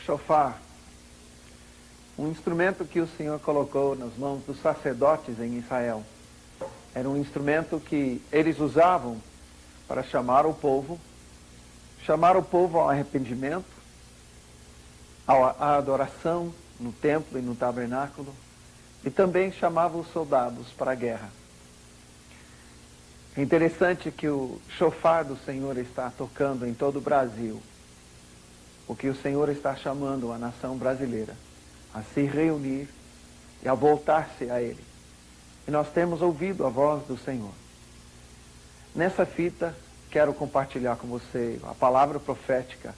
shofar, um instrumento que o Senhor colocou nas mãos dos sacerdotes em Israel. Era um instrumento que eles usavam para chamar o povo ao arrependimento, à adoração no templo e no tabernáculo, e também chamava os soldados para a guerra. É interessante que o shofar do Senhor está tocando em todo o Brasil, porque o Senhor está chamando a nação brasileira a se reunir e a voltar-se a Ele. E nós temos ouvido a voz do Senhor. Nessa fita, quero compartilhar com você a palavra profética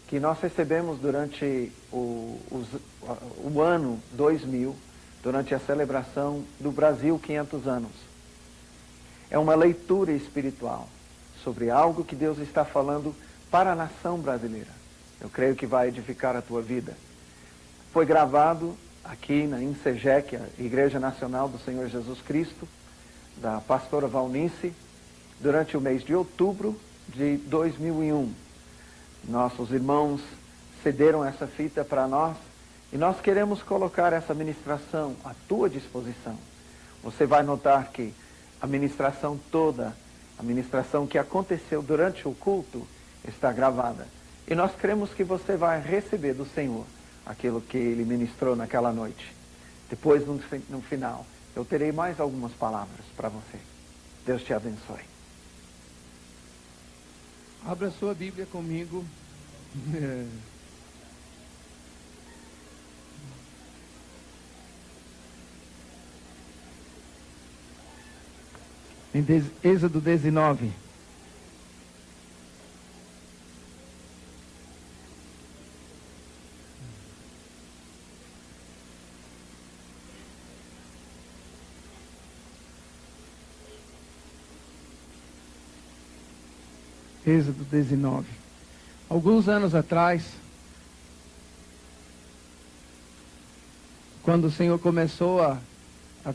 que nós recebemos durante o ano 2000, durante a celebração do Brasil 500 anos. É uma leitura espiritual sobre algo que Deus está falando para a nação brasileira. Eu creio que vai edificar a tua vida. Foi gravado aqui na INSEGEC, a Igreja Nacional do Senhor Jesus Cristo, da pastora Valnice, durante o mês de outubro de 2001. Nossos irmãos cederam essa fita para nós e nós queremos colocar essa ministração à tua disposição. Você vai notar que a ministração toda, a ministração que aconteceu durante o culto, está gravada. E nós cremos que você vai receber do Senhor aquilo que Ele ministrou naquela noite. Depois, no final, eu terei mais algumas palavras para você. Deus te abençoe. Abra sua Bíblia comigo. Em Êxodo 19. Êxodo 19. Alguns anos atrás, quando o Senhor começou a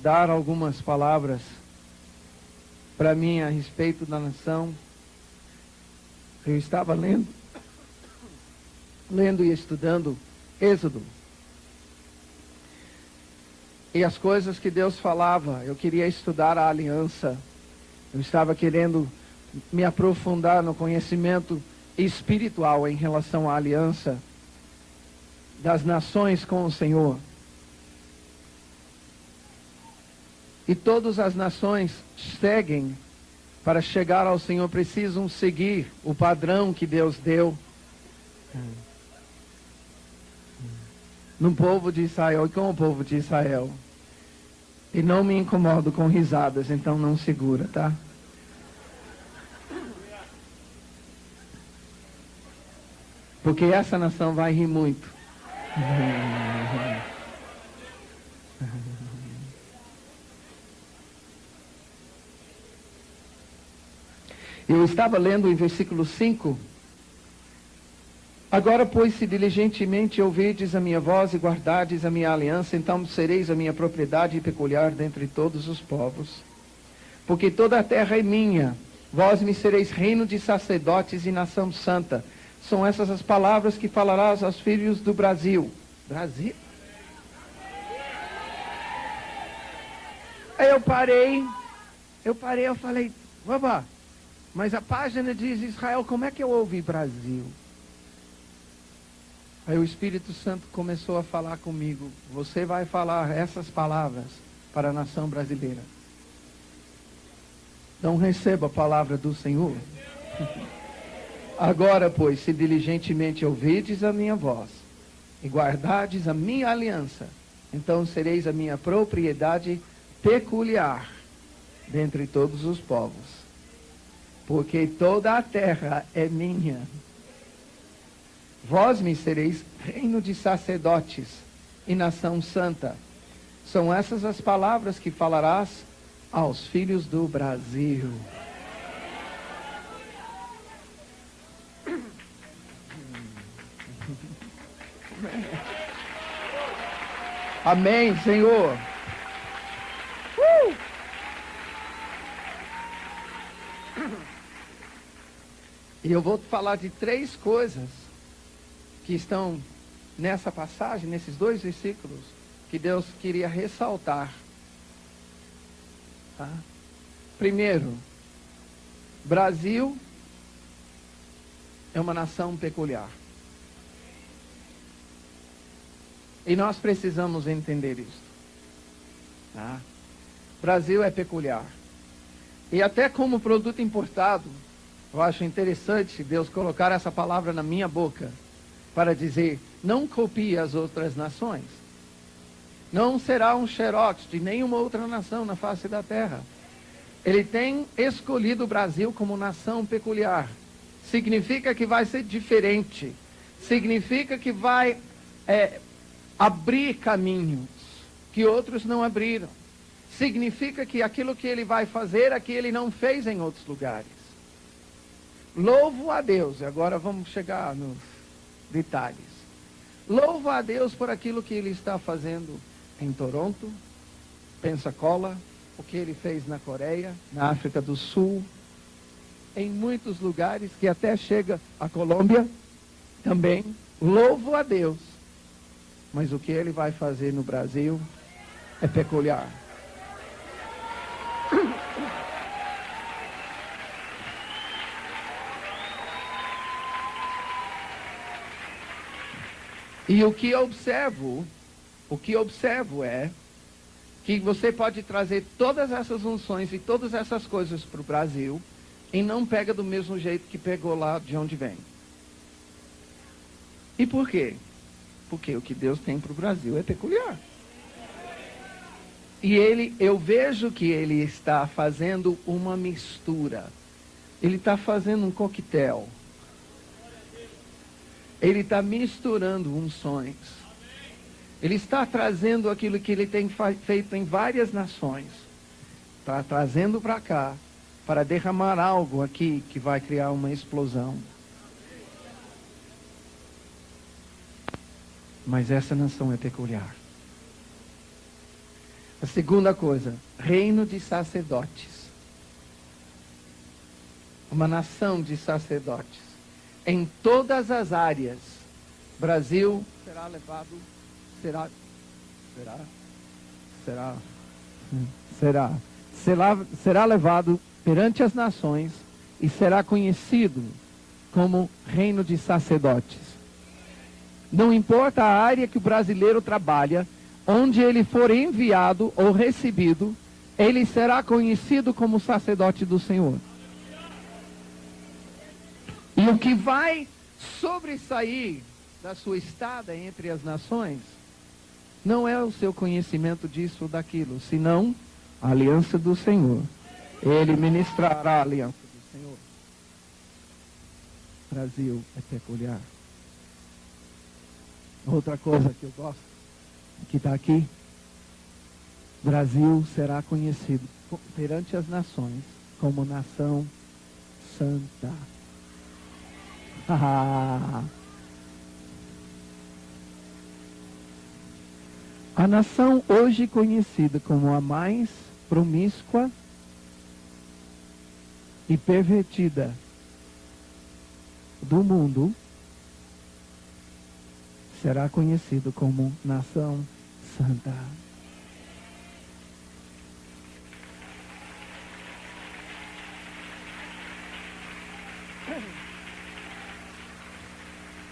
dar algumas palavras para mim a respeito da nação, eu estava lendo e estudando Êxodo. E as coisas que Deus falava, eu queria estudar a aliança. Eu estava querendo me aprofundar no conhecimento espiritual em relação à aliança das nações com o Senhor. E todas as nações seguem, para chegar ao Senhor, precisam seguir o padrão que Deus deu no povo de Israel e com o povo de Israel. E não me incomodo com risadas, então não segura, tá? Porque essa nação vai rir muito. Eu estava lendo em versículo 5. Agora, pois, se diligentemente ouvirdes a minha voz e guardardes a minha aliança, então sereis a minha propriedade peculiar dentre todos os povos. Porque toda a terra é minha, vós me sereis reino de sacerdotes e nação santa. São essas as palavras que falarás aos filhos do Brasil. Brasil? Aí eu parei, eu falei, babá, mas a página diz Israel, como é que eu ouvi Brasil? Aí o Espírito Santo começou a falar comigo, você vai falar essas palavras para a nação brasileira. Então receba a palavra do Senhor. Agora, pois, se diligentemente ouvirdes a minha voz e guardardes a minha aliança, então sereis a minha propriedade peculiar dentre todos os povos. Porque toda a terra é minha. Vós me sereis reino de sacerdotes e nação santa. São essas as palavras que falarás aos filhos do Brasil. Amém, Senhor. E eu vou te falar de 3 coisas que estão nessa passagem, nesses 2 versículos, que Deus queria ressaltar. Tá? Primeiro, Brasil é uma nação peculiar. E nós precisamos entender isso. Tá? Brasil é peculiar. E até como produto importado, eu acho interessante Deus colocar essa palavra na minha boca para dizer, não copie as outras nações. Não será um xerox de nenhuma outra nação na face da terra. Ele tem escolhido o Brasil como nação peculiar. Significa que vai ser diferente. Significa que vai abrir caminhos que outros não abriram. Significa que aquilo que ele vai fazer aqui ele não fez em outros lugares. Louvo a Deus. E agora vamos chegar nos detalhes. Louvo a Deus por aquilo que ele está fazendo em Toronto, Pensacola, o que ele fez na Coreia, na África do Sul, em muitos lugares, que até chega a Colômbia também. Louvo a Deus. Mas o que ele vai fazer no Brasil é peculiar. E o que observo é que você pode trazer todas essas unções e todas essas coisas para o Brasil e não pega do mesmo jeito que pegou lá de onde vem. E por quê? Porque o que Deus tem para o Brasil é peculiar. E eu vejo que ele está fazendo uma mistura. Ele está fazendo um coquetel. Ele está misturando unções. Ele está trazendo aquilo que ele tem feito em várias nações. Está trazendo para cá, para derramar algo aqui que vai criar uma explosão. Mas essa nação é peculiar. A segunda coisa, reino de sacerdotes. Uma nação de sacerdotes. Em todas as áreas, Brasil será levado, será levado perante as nações e será conhecido como reino de sacerdotes. Não importa a área que o brasileiro trabalha, onde ele for enviado ou recebido, ele será conhecido como sacerdote do Senhor. E o que vai sobressair da sua estada entre as nações, não é o seu conhecimento disso ou daquilo, senão a aliança do Senhor. Ele ministrará a aliança do Senhor. O Brasil é peculiar. Outra coisa que eu gosto, que está aqui, Brasil será conhecido perante as nações como nação santa. A nação hoje conhecida como a mais promíscua e pervertida do mundo será conhecido como nação santa.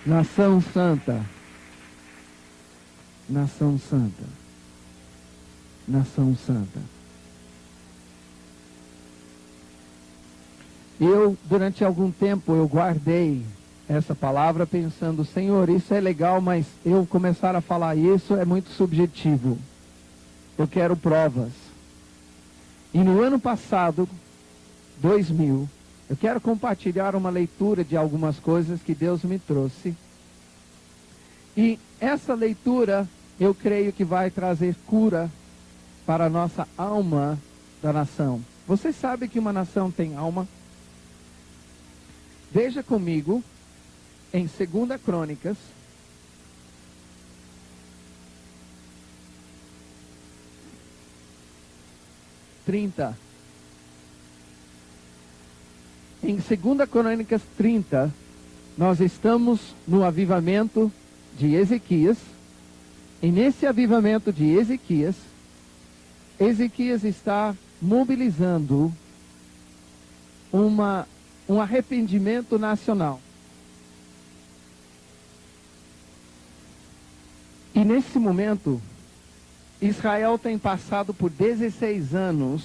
Nação santa. Nação santa. Nação santa. Durante algum tempo, eu guardei essa palavra pensando, Senhor, isso é legal, mas eu começar a falar isso é muito subjetivo. Eu quero provas. E no ano passado, 2000, eu quero compartilhar uma leitura de algumas coisas que Deus me trouxe. E essa leitura, eu creio que vai trazer cura para a nossa alma da nação. Você sabe que uma nação tem alma? Veja comigo, em 2 Crônicas, Em 2 Crônicas 30, nós estamos no avivamento de Ezequias, e nesse avivamento de Ezequias, Ezequias está mobilizando um arrependimento nacional. E nesse momento, Israel tem passado por 16 anos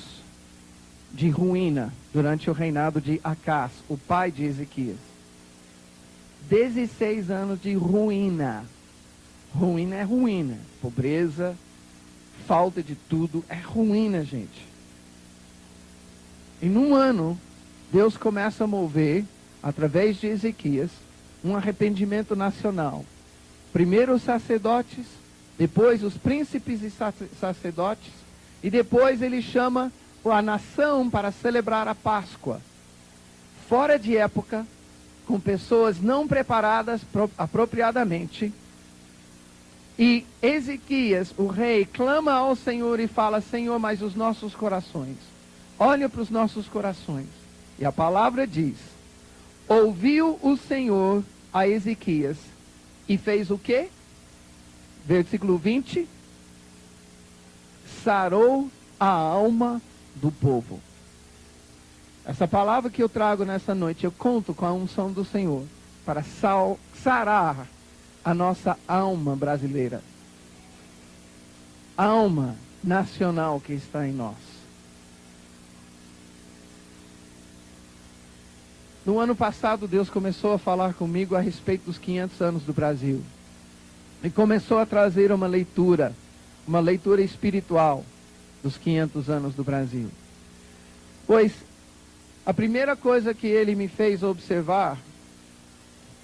de ruína durante o reinado de Acás, o pai de Ezequias. 16 anos de ruína. Ruína é ruína. Pobreza, falta de tudo, é ruína, gente. E num ano, Deus começa a mover, através de Ezequias, um arrependimento nacional. Primeiro os sacerdotes, depois os príncipes e sacerdotes, e depois ele chama a nação para celebrar a Páscoa. Fora de época, com pessoas não preparadas apropriadamente. E Ezequias, o rei, clama ao Senhor e fala: Senhor, mas os nossos corações, olha para os nossos corações. E a palavra diz: ouviu o Senhor a Ezequias e fez o quê? Versículo 20: sarou a alma do povo. Essa palavra que eu trago nessa noite, eu conto com a unção do Senhor para sarar a nossa alma brasileira, alma nacional que está em nós. No ano passado, Deus começou a falar comigo a respeito dos 500 anos do Brasil. E começou a trazer uma leitura espiritual dos 500 anos do Brasil. Pois a primeira coisa que ele me fez observar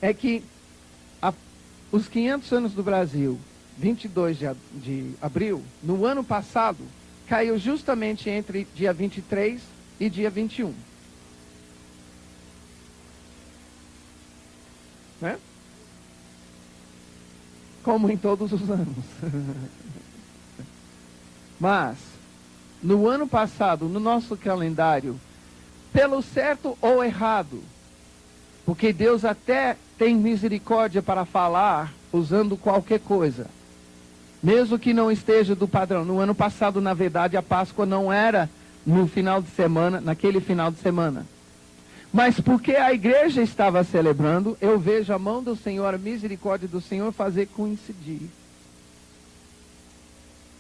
é que os 500 anos do Brasil, 22 de abril, no ano passado, caiu justamente entre dia 23 e dia 21. Né? Como em todos os anos. Mas, no ano passado, no nosso calendário, pelo certo ou errado, porque Deus até tem misericórdia para falar usando qualquer coisa, mesmo que não esteja do padrão. No ano passado, na verdade, a Páscoa não era no final de semana, naquele final de semana. Mas porque a igreja estava celebrando, eu vejo a mão do Senhor, a misericórdia do Senhor fazer coincidir.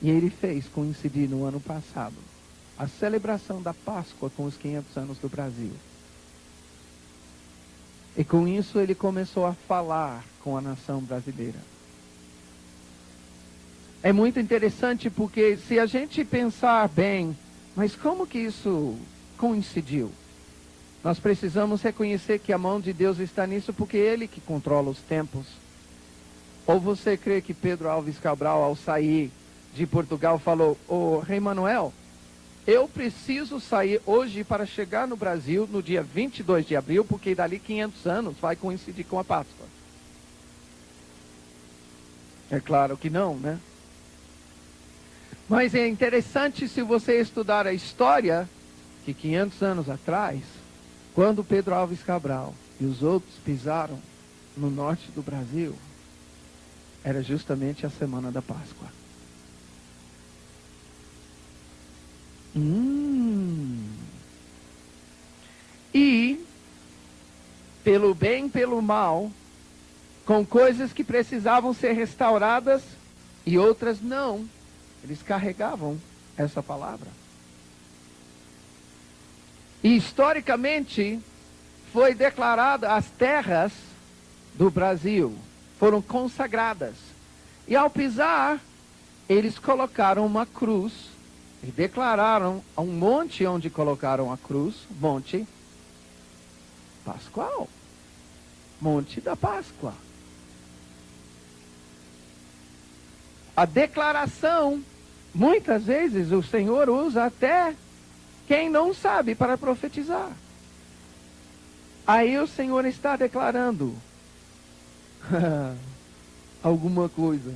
E ele fez coincidir no ano passado a celebração da Páscoa com os 500 anos do Brasil. E com isso ele começou a falar com a nação brasileira. É muito interessante porque se a gente pensar bem, mas como que isso coincidiu? Nós precisamos reconhecer que a mão de Deus está nisso porque é Ele que controla os tempos. Ou você crê que Pedro Alves Cabral, ao sair de Portugal, falou: ô Rei Manuel, eu preciso sair hoje para chegar no Brasil no dia 22 de abril, porque dali 500 anos vai coincidir com a Páscoa. É claro que não, né? Mas é interessante se você estudar a história, que 500 anos atrás, quando Pedro Alves Cabral e os outros pisaram no norte do Brasil, era justamente a semana da Páscoa. E, pelo bem e pelo mal, com coisas que precisavam ser restauradas e outras não, eles carregavam essa palavra. E historicamente foi declarada, as terras do Brasil foram consagradas. E ao pisar, eles colocaram uma cruz e declararam um monte onde colocaram a cruz, Monte Pascoal, Monte da Páscoa. A declaração, muitas vezes o Senhor usa até quem não sabe para profetizar. Aí o Senhor está declarando alguma coisa.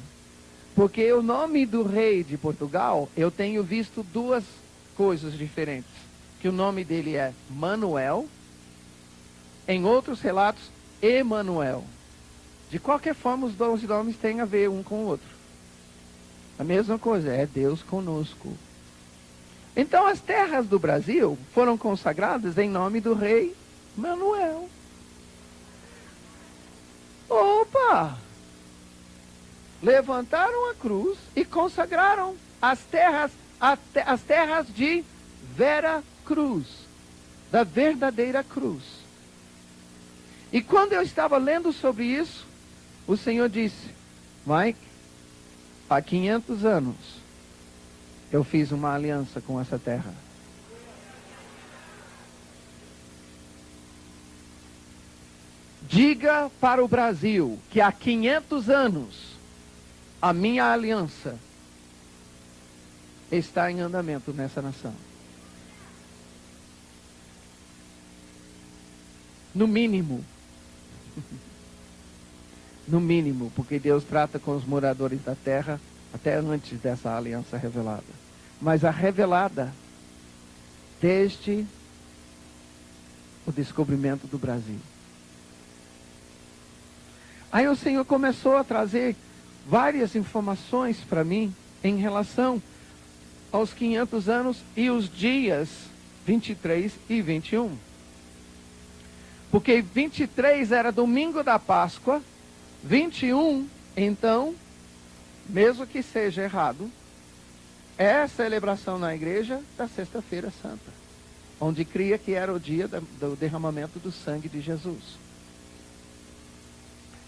Porque o nome do rei de Portugal, eu tenho visto duas coisas diferentes. Que o nome dele é Manuel, em outros relatos, Emanuel. De qualquer forma, os 12 nomes têm a ver um com o outro. A mesma coisa, é Deus conosco. Então, as terras do Brasil foram consagradas em nome do rei Manuel. Opa! Levantaram a cruz e consagraram as terras de Vera Cruz, da verdadeira cruz. E quando eu estava lendo sobre isso, o Senhor disse: Mike, há 500 anos eu fiz uma aliança com essa terra. Diga para o Brasil que há 500 anos a minha aliança está em andamento nessa nação. No mínimo. No mínimo, porque Deus trata com os moradores da terra até antes dessa aliança revelada. Mas a revelada desde o descobrimento do Brasil. Aí o Senhor começou a trazer várias informações para mim em relação aos 500 anos e os dias 23 e 21. Porque 23 era domingo da Páscoa, 21, então, mesmo que seja errado, é a celebração na igreja da Sexta-feira Santa, onde cria que era o dia do derramamento do sangue de Jesus.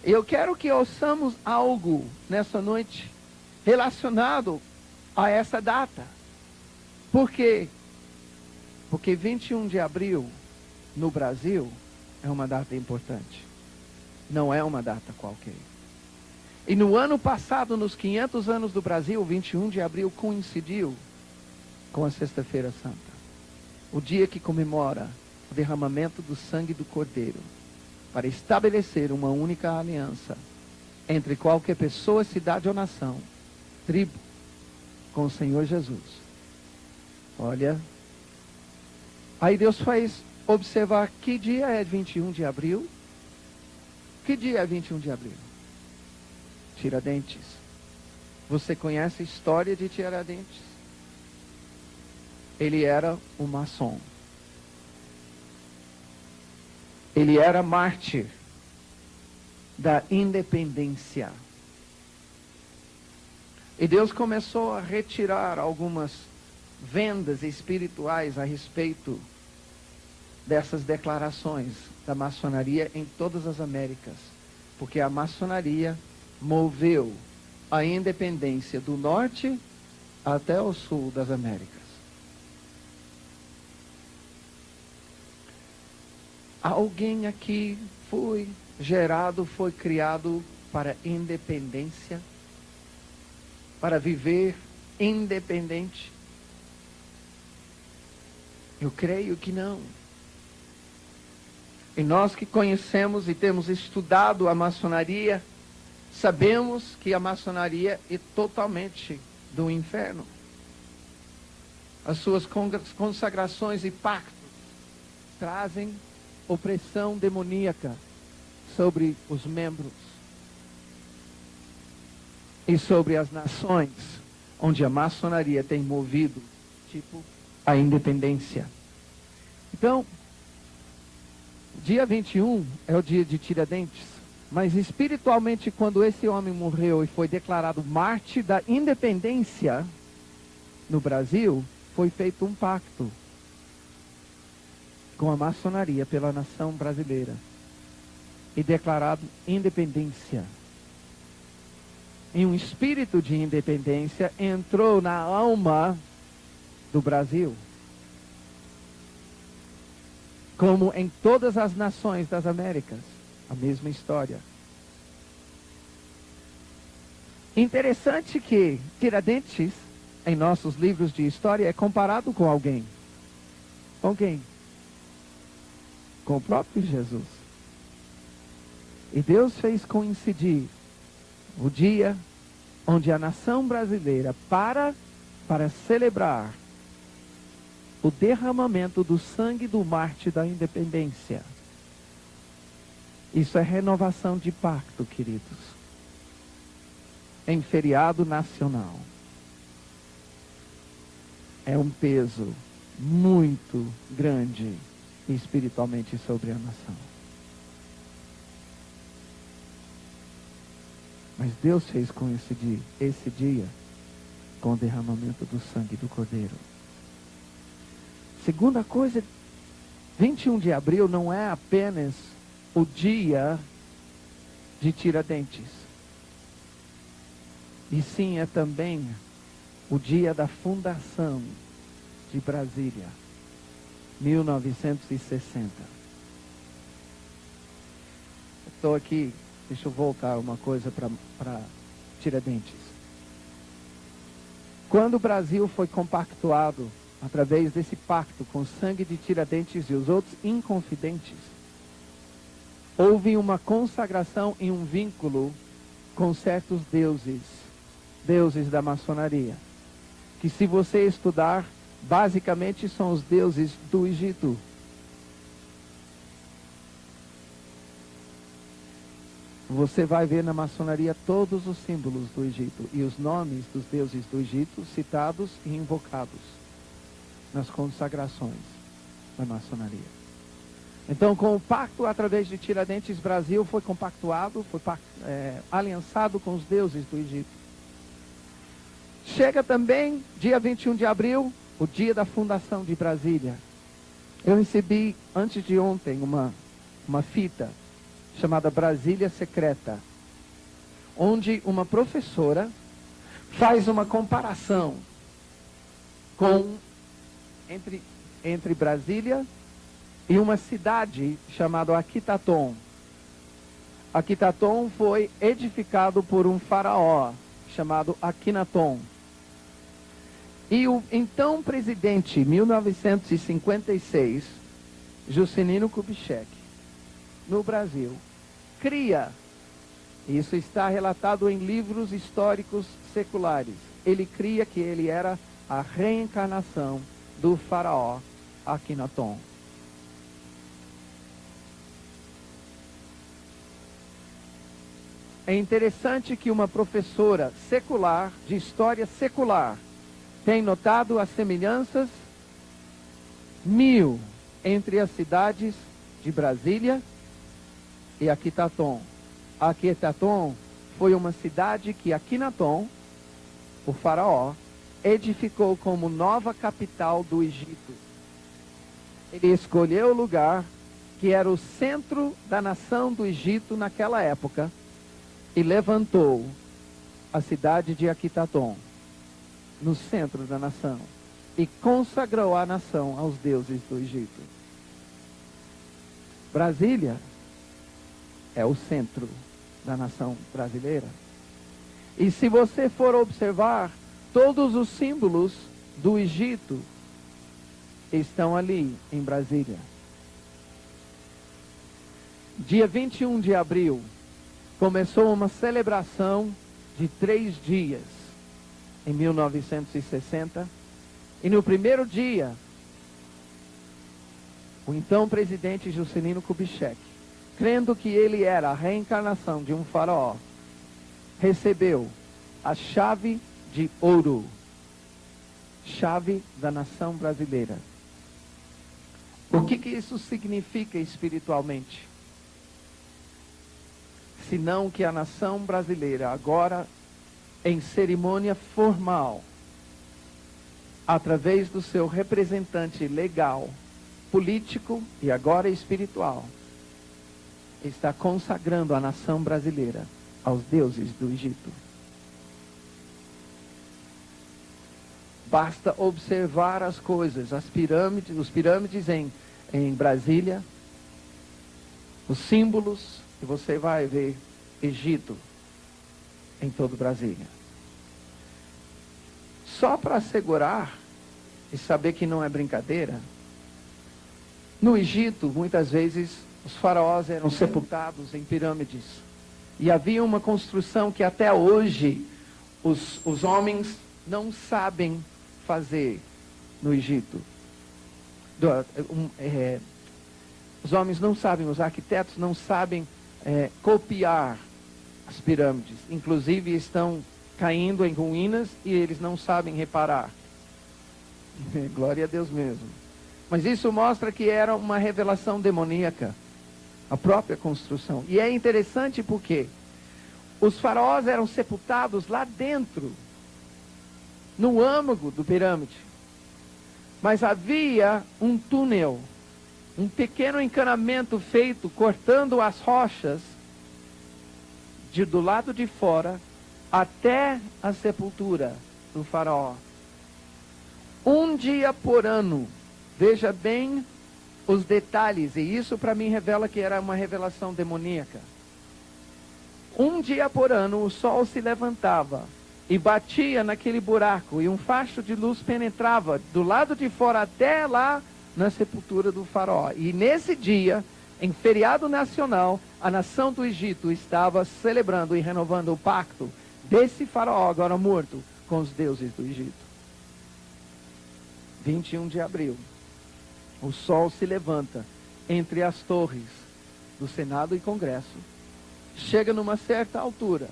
Eu quero que ouçamos algo nessa noite relacionado a essa data. Por quê? Porque 21 de abril, no Brasil, é uma data importante. Não é uma data qualquer. E no ano passado, nos 500 anos do Brasil, 21 de abril coincidiu com a Sexta-feira Santa. O dia que comemora o derramamento do sangue do Cordeiro, para estabelecer uma única aliança entre qualquer pessoa, cidade ou nação, tribo, com o Senhor Jesus. Olha, aí Deus faz observar que dia é 21 de abril. Que dia é 21 de abril? Tiradentes. Você conhece a história de Tiradentes? Ele era um maçom. Ele era mártir da independência. E Deus começou a retirar algumas vendas espirituais a respeito dessas declarações da maçonaria em todas as Américas. Porque a maçonaria moveu a independência do norte até o sul das Américas. Alguém aqui foi criado para independência? Para viver independente? Eu creio que não. E nós que conhecemos e temos estudado a maçonaria, sabemos que a maçonaria é totalmente do inferno. As suas consagrações e pactos trazem opressão demoníaca sobre os membros e sobre as nações onde a maçonaria tem movido, tipo, a independência. Então, dia 21 é o dia de Tiradentes, mas espiritualmente, quando esse homem morreu e foi declarado mártir da independência no Brasil, foi feito um pacto com a maçonaria pela nação brasileira e declarado independência. E um espírito de independência entrou na alma do Brasil, como em todas as nações das Américas, a mesma história. Interessante que Tiradentes, em nossos livros de história, é comparado com alguém. Com quem? Com o próprio Jesus. E Deus fez coincidir o dia onde a nação brasileira para celebrar o derramamento do sangue do mártir da independência. Isso é renovação de pacto, queridos. Em feriado nacional. É um peso muito grande espiritualmente sobre a nação. Mas Deus fez com esse dia com o derramamento do sangue do Cordeiro. Segunda coisa, 21 de abril não é apenas o dia de Tiradentes. E sim, é também o dia da fundação de Brasília, 1960. Estou aqui, deixa eu voltar uma coisa para Tiradentes. Quando o Brasil foi compactuado, através desse pacto com o sangue de Tiradentes e os outros inconfidentes, houve uma consagração e um vínculo com certos deuses da maçonaria, que se você estudar, basicamente são os deuses do Egito. Você vai ver na maçonaria todos os símbolos do Egito e os nomes dos deuses do Egito citados e invocados nas consagrações da maçonaria. Então, com o pacto através de Tiradentes, Brasil foi compactuado, foi aliançado com os deuses do Egito. Chega também, dia 21 de abril, o dia da fundação de Brasília. Eu recebi, antes de ontem, uma fita chamada Brasília Secreta, onde uma professora faz uma comparação entre Brasília e uma cidade chamada Aquitaton. Aquitaton foi edificado por um faraó chamado Akhenaton. E o então presidente, 1956, Juscelino Kubitschek, no Brasil, cria, isso está relatado em livros históricos seculares, ele cria que ele era a reencarnação do faraó Akhenaton. É interessante que uma professora secular, de história secular, tem notado as semelhanças 1000 entre as cidades de Brasília e Aquitaton. Aquitaton foi uma cidade que Akhenaton, o faraó, edificou como nova capital do Egito. Ele escolheu o lugar que era o centro da nação do Egito naquela época e levantou a cidade de Aquitaton no centro da nação e consagrou a nação aos deuses do Egito. Brasília é o centro da nação brasileira. E se você for observar, todos os símbolos do Egito estão ali em Brasília. Dia 21 de abril, começou uma celebração de 3 dias, em 1960, e no primeiro dia, o então presidente Juscelino Kubitschek, crendo que ele era a reencarnação de um faraó, recebeu a chave de ouro, chave da nação brasileira. O que isso significa espiritualmente? Senão que a nação brasileira agora, em cerimônia formal, através do seu representante legal, político e agora espiritual, está consagrando a nação brasileira aos deuses do Egito. Basta observar as coisas, os pirâmides em Brasília, os símbolos, e você vai ver Egito em todo Brasília. Só para assegurar e saber que não é brincadeira, no Egito, muitas vezes, os faraós eram sepultados em pirâmides. E havia uma construção que até hoje os homens não sabem fazer no Egito. Os homens não sabem, os arquitetos não sabem copiar as pirâmides. Inclusive estão caindo em ruínas e eles não sabem reparar. Glória a Deus mesmo. Mas isso mostra que era uma revelação demoníaca, a própria construção. E é interessante porque os faraós eram sepultados lá dentro, no âmago do pirâmide. Mas havia um túnel, um pequeno encanamento feito cortando as rochas do lado de fora até a sepultura do faraó. Um dia por ano. Veja bem os detalhes, e isso para mim revela que era uma revelação demoníaca. Um dia por ano o sol se levantava e batia naquele buraco, e um facho de luz penetrava do lado de fora até lá na sepultura do faraó. E nesse dia, em feriado nacional, a nação do Egito estava celebrando e renovando o pacto desse faraó agora morto com os deuses do Egito. 21 de abril. O sol se levanta entre as torres do Senado e Congresso. Chega numa certa altura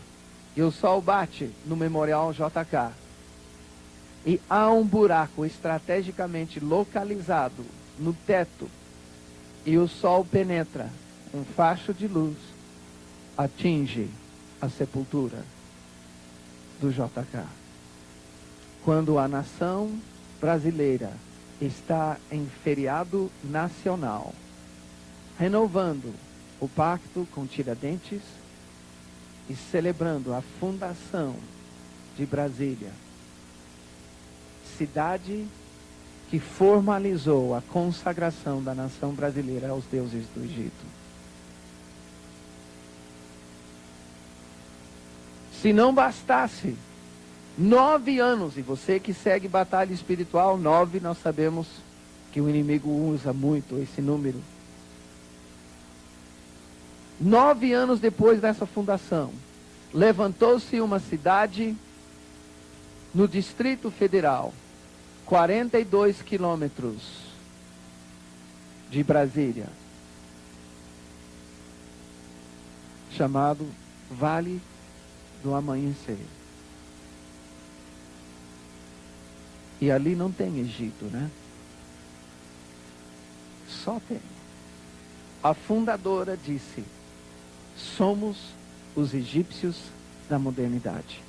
e o sol bate no Memorial JK. E há um buraco estrategicamente localizado no teto. E o sol penetra, um facho de luz atinge a sepultura do JK. Quando a nação brasileira está em feriado nacional, renovando o pacto com Tiradentes e celebrando a fundação de Brasília, cidade que formalizou a consagração da nação brasileira aos deuses do Egito. Se não bastasse 9 anos, e você que segue batalha espiritual, 9, nós sabemos que o inimigo usa muito esse número. 9 anos depois dessa fundação, levantou-se uma cidade no Distrito Federal, 42 quilômetros de Brasília, chamado Vale do Amanhecer. E ali não tem Egito, né? Só tem. A fundadora disse: somos os egípcios da modernidade.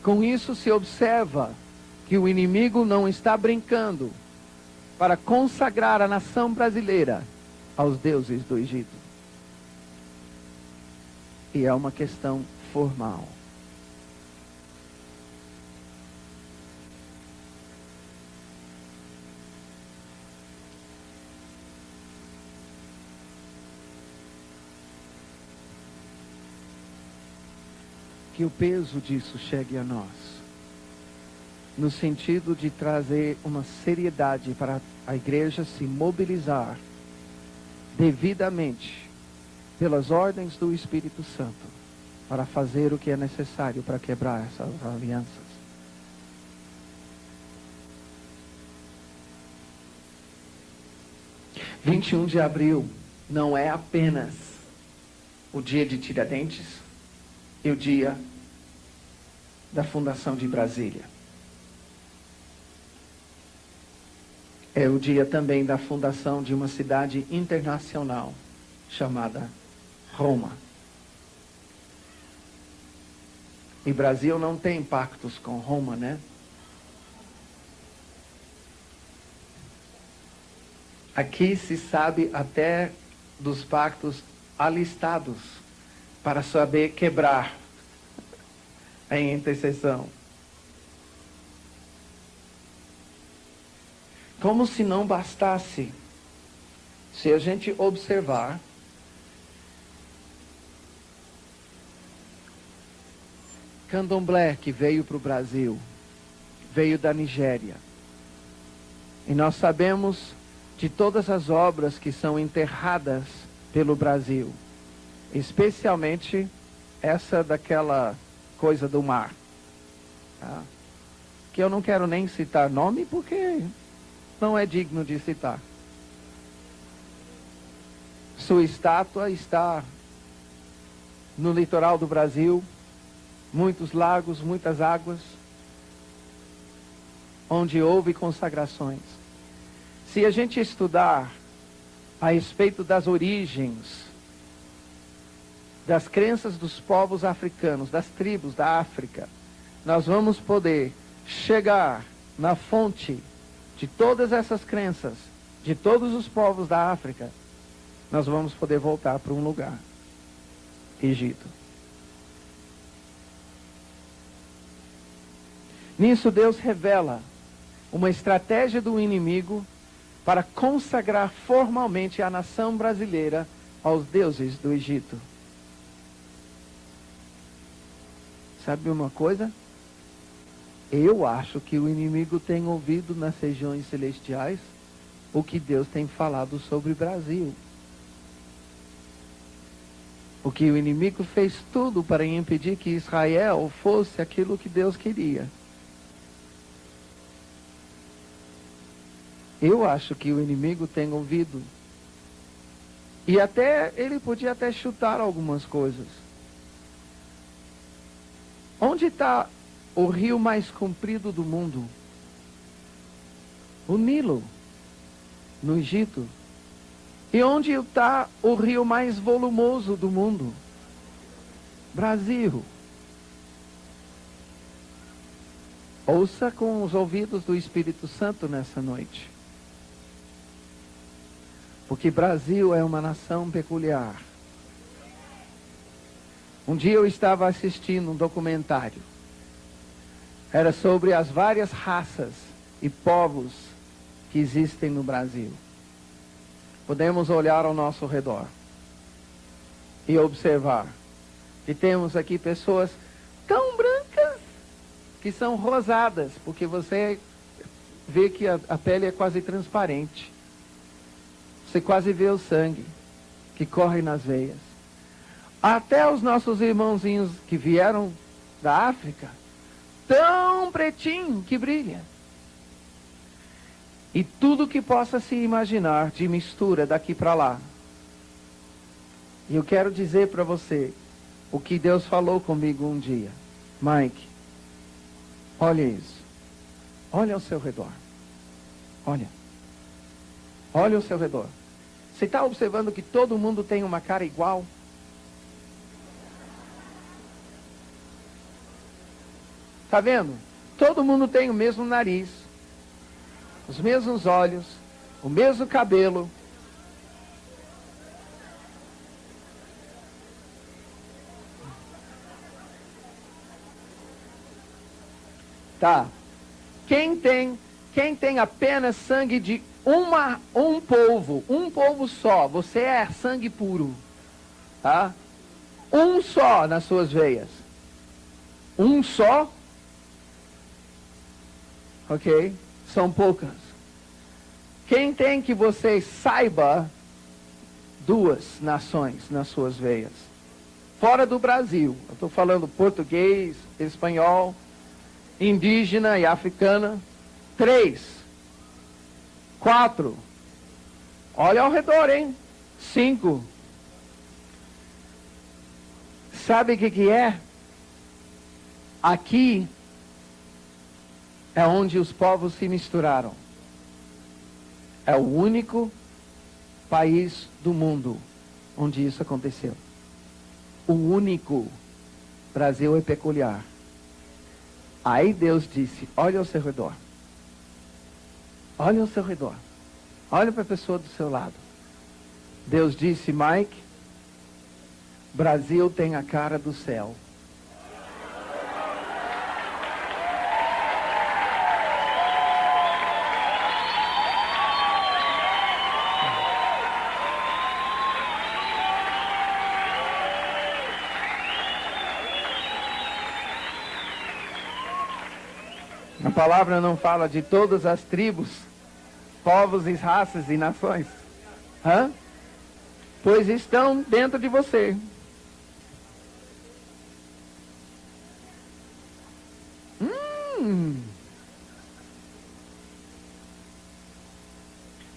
Com isso se observa que o inimigo não está brincando para consagrar a nação brasileira aos deuses do Egito. E é uma questão formal. Que o peso disso chegue a nós, no sentido de trazer uma seriedade para a igreja se mobilizar devidamente pelas ordens do Espírito Santo para fazer o que é necessário para quebrar essas alianças. – 21 de abril não é apenas o dia de Tiradentes e o dia da fundação de Brasília. É o dia também da fundação de uma cidade internacional chamada Roma. E Brasil não tem pactos com Roma, né? Aqui se sabe até dos pactos alistados para saber quebrar em intercessão. Como se não bastasse, se a gente observar, Candomblé que veio para o Brasil, veio da Nigéria. E nós sabemos de todas as obras que são enterradas pelo Brasil, especialmente essa daquela coisa do mar, tá? Que eu não quero nem citar nome porque não é digno de citar. Sua estátua está no litoral do Brasil, muitos lagos, muitas águas, onde houve consagrações. Se a gente estudar a respeito das origens, das crenças dos povos africanos, das tribos da África, nós vamos poder chegar na fonte de todas essas crenças, de todos os povos da África. Nós vamos poder voltar para um lugar, Egito. Nisso Deus revela uma estratégia do inimigo para consagrar formalmente a nação brasileira aos deuses do Egito. Sabe uma coisa? Eu acho que o inimigo tem ouvido nas regiões celestiais o que Deus tem falado sobre o Brasil. Porque o inimigo fez tudo para impedir que Israel fosse aquilo que Deus queria. Eu acho que o inimigo tem ouvido. E até ele podia até chutar algumas coisas. Onde está o rio mais comprido do mundo? O Nilo, no Egito. E onde está o rio mais volumoso do mundo? Brasil. Ouça com os ouvidos do Espírito Santo nessa noite. Porque Brasil é uma nação peculiar. Um dia eu estava assistindo um documentário. Era sobre as várias raças e povos que existem no Brasil. Podemos olhar ao nosso redor e observar que temos aqui pessoas tão brancas que são rosadas, porque você vê que a pele é quase transparente. Você quase vê o sangue que corre nas veias. Até os nossos irmãozinhos que vieram da África, tão pretinho que brilha. E tudo que possa se imaginar de mistura daqui para lá. E eu quero dizer para você o que Deus falou comigo um dia. Mike, olha isso. Olha ao seu redor. Olha. Olha ao seu redor. Você está observando que todo mundo tem uma cara igual? Está vendo? Todo mundo tem o mesmo nariz, os mesmos olhos, o mesmo cabelo. Tá. Quem tem apenas sangue de um polvo só, você é sangue puro, tá? Um só nas suas veias. Um só. Ok? São poucas. Quem tem que você saiba duas nações nas suas veias? Fora do Brasil. Eu estou falando português, espanhol, indígena e africana. 3. 4. Olha ao redor, hein? 5. Sabe o que é? Aqui é onde os povos se misturaram. É o único país do mundo onde isso aconteceu. O único. Brasil é peculiar. Aí Deus disse, olha ao seu redor. Olha ao seu redor. Olha para a pessoa do seu lado. Deus disse, Mike, Brasil tem a cara do céu. A palavra não fala de todas as tribos, povos e raças e nações. Hã? Pois estão dentro de você.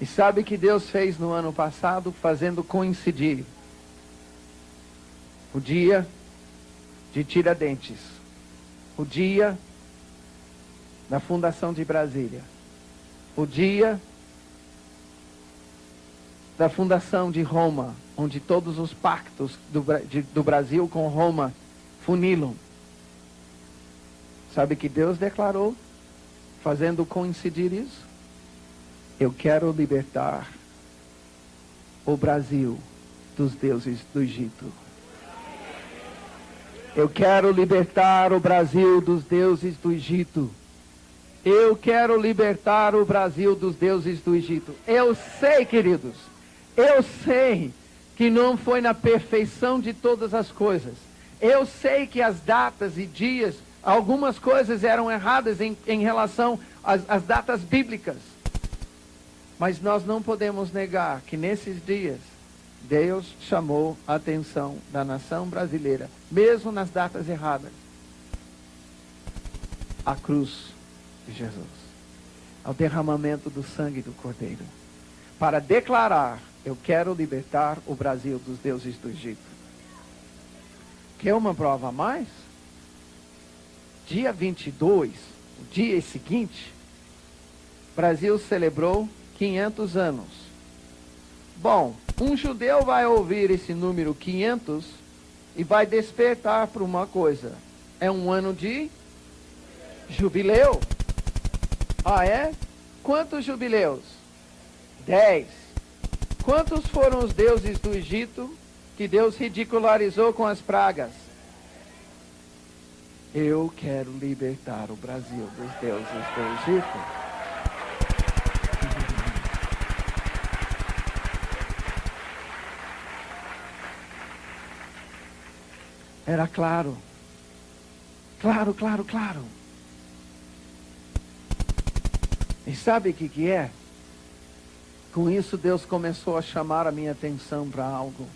E sabe o que Deus fez no ano passado, fazendo coincidir o dia de Tiradentes, o dia da fundação de Brasília, o dia da fundação de Roma, onde todos os pactos do Brasil com Roma funilam. Sabe que Deus declarou, fazendo coincidir isso? Eu quero libertar o Brasil dos deuses do Egito. Eu quero libertar o Brasil dos deuses do Egito. Eu quero libertar o Brasil dos deuses do Egito. Eu sei, queridos, eu sei que não foi na perfeição de todas as coisas. Eu sei que as datas e dias, algumas coisas eram erradas em relação às datas bíblicas. Mas nós não podemos negar que nesses dias, Deus chamou a atenção da nação brasileira, mesmo nas datas erradas, à cruz de Jesus, ao derramamento do sangue do Cordeiro, para declarar: eu quero libertar o Brasil dos deuses do Egito. Quer uma prova a mais? Dia 22, o dia seguinte, o Brasil celebrou 500 anos. Bom, um judeu vai ouvir esse número 500 e vai despertar para uma coisa: é um ano de jubileu. Ah, é? Quantos jubileus? 10. Quantos foram os deuses do Egito que Deus ridicularizou com as pragas? Eu quero libertar o Brasil dos deuses do Egito. Era claro. Claro, claro, claro. E sabe o que é? Com isso Deus começou a chamar a minha atenção para algo.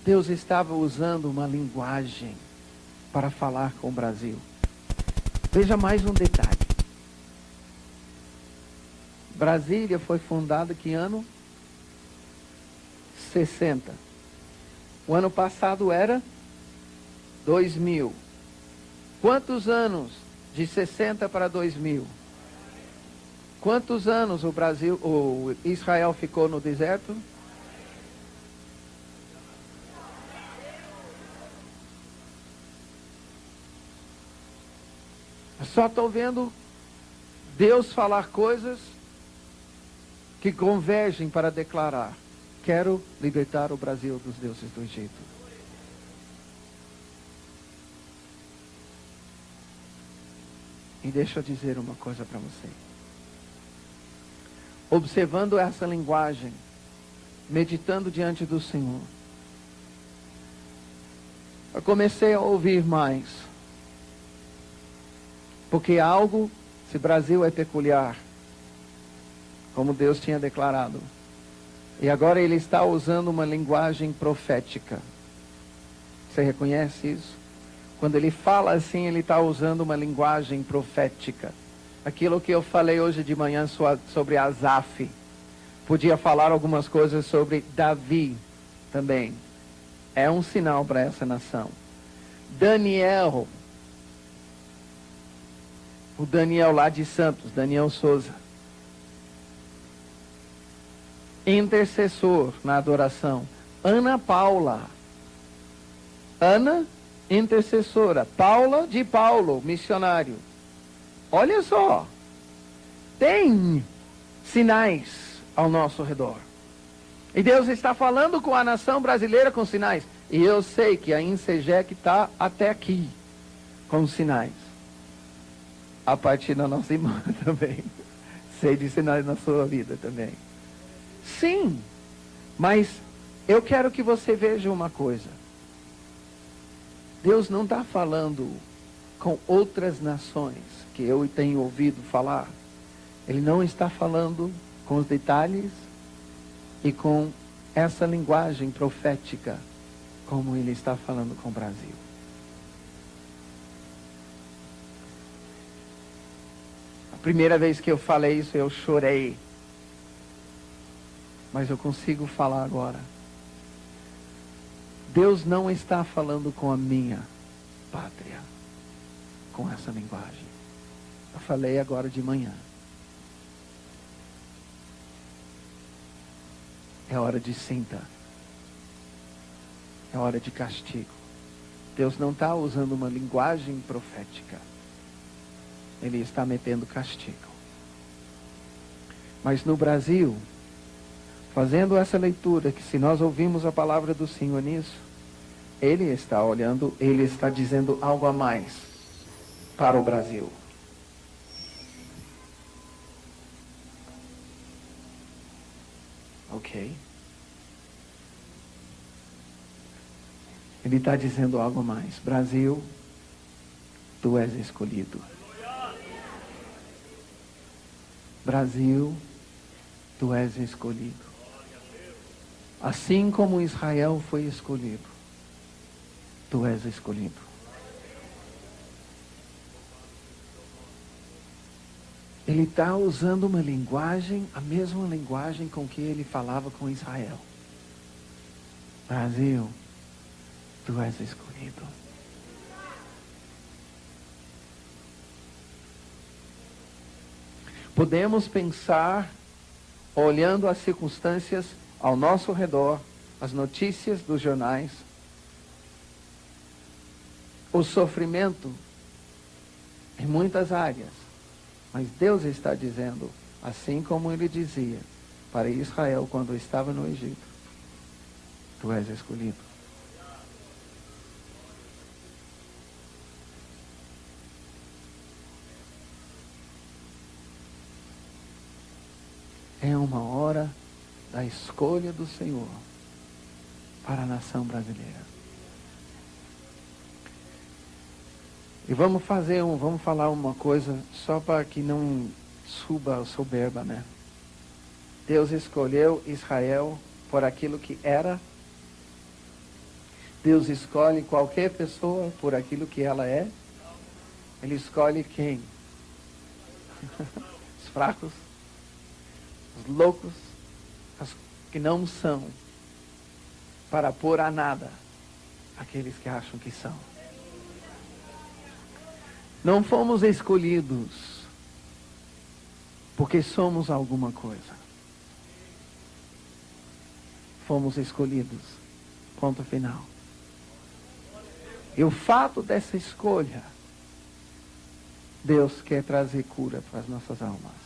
Deus estava usando uma linguagem para falar com o Brasil. Veja mais um detalhe. Brasília foi fundada que ano? 60. O ano passado era 2000. Quantos anos de 60 para 2000? Quantos anos o Israel ficou no deserto? Eu só estou vendo Deus falar coisas que convergem para declarar: quero libertar o Brasil dos deuses do Egito. E deixa eu dizer uma coisa para você. Observando essa linguagem, meditando diante do Senhor, eu comecei a ouvir mais. Porque algo, se Brasil é peculiar, como Deus tinha declarado, e agora Ele está usando uma linguagem profética. Você reconhece isso? Quando Ele fala assim, Ele está usando uma linguagem profética. Aquilo que eu falei hoje de manhã sobre Asaf. Podia falar algumas coisas sobre Davi também. É um sinal para essa nação. Daniel. O Daniel lá de Santos, Daniel Souza. Intercessor na adoração. Ana Paula. Ana, intercessora. Paula de Paulo, missionário. Olha só. Tem sinais ao nosso redor. E Deus está falando com a nação brasileira com sinais. E eu sei que a INSEGEC está até aqui com sinais. A partir da nossa irmã também. Sei de sinais na sua vida também. Sim, mas eu quero que você veja uma coisa. Deus não está falando com outras nações que eu tenho ouvido falar. Ele não está falando com os detalhes e com essa linguagem profética como Ele está falando com o Brasil. A primeira vez que eu falei isso, eu chorei. mas eu consigo falar agora. Deus não está falando com a minha pátria com essa linguagem. Eu falei agora de manhã. É hora de cinta. É hora de castigo. Deus não está usando uma linguagem profética. Ele está metendo castigo. Mas no Brasil, fazendo essa leitura, que se nós ouvimos a palavra do Senhor nisso, Ele está olhando, Ele está dizendo algo a mais para o Brasil. Ok? Ele está dizendo algo a mais. Brasil, tu és escolhido. Brasil, tu és escolhido. Assim como Israel foi escolhido, tu és escolhido. Ele está usando uma linguagem, a mesma linguagem com que ele falava com Israel. Brasil, tu és escolhido. Podemos pensar, olhando as circunstâncias ao nosso redor, as notícias dos jornais, o sofrimento em muitas áreas. Mas Deus está dizendo, assim como Ele dizia para Israel quando estava no Egito, tu és escolhido. É uma hora da escolha do Senhor para a nação brasileira. E vamos falar uma coisa só para que não suba a soberba, né? Deus escolheu Israel por aquilo que era. Deus escolhe qualquer pessoa por aquilo que ela é. Ele escolhe quem? Os fracos, os loucos, os que não são, para pôr a nada aqueles que acham que são. Não fomos escolhidos porque somos alguma coisa. Fomos escolhidos. Ponto final. E o fato dessa escolha, Deus quer trazer cura para as nossas almas.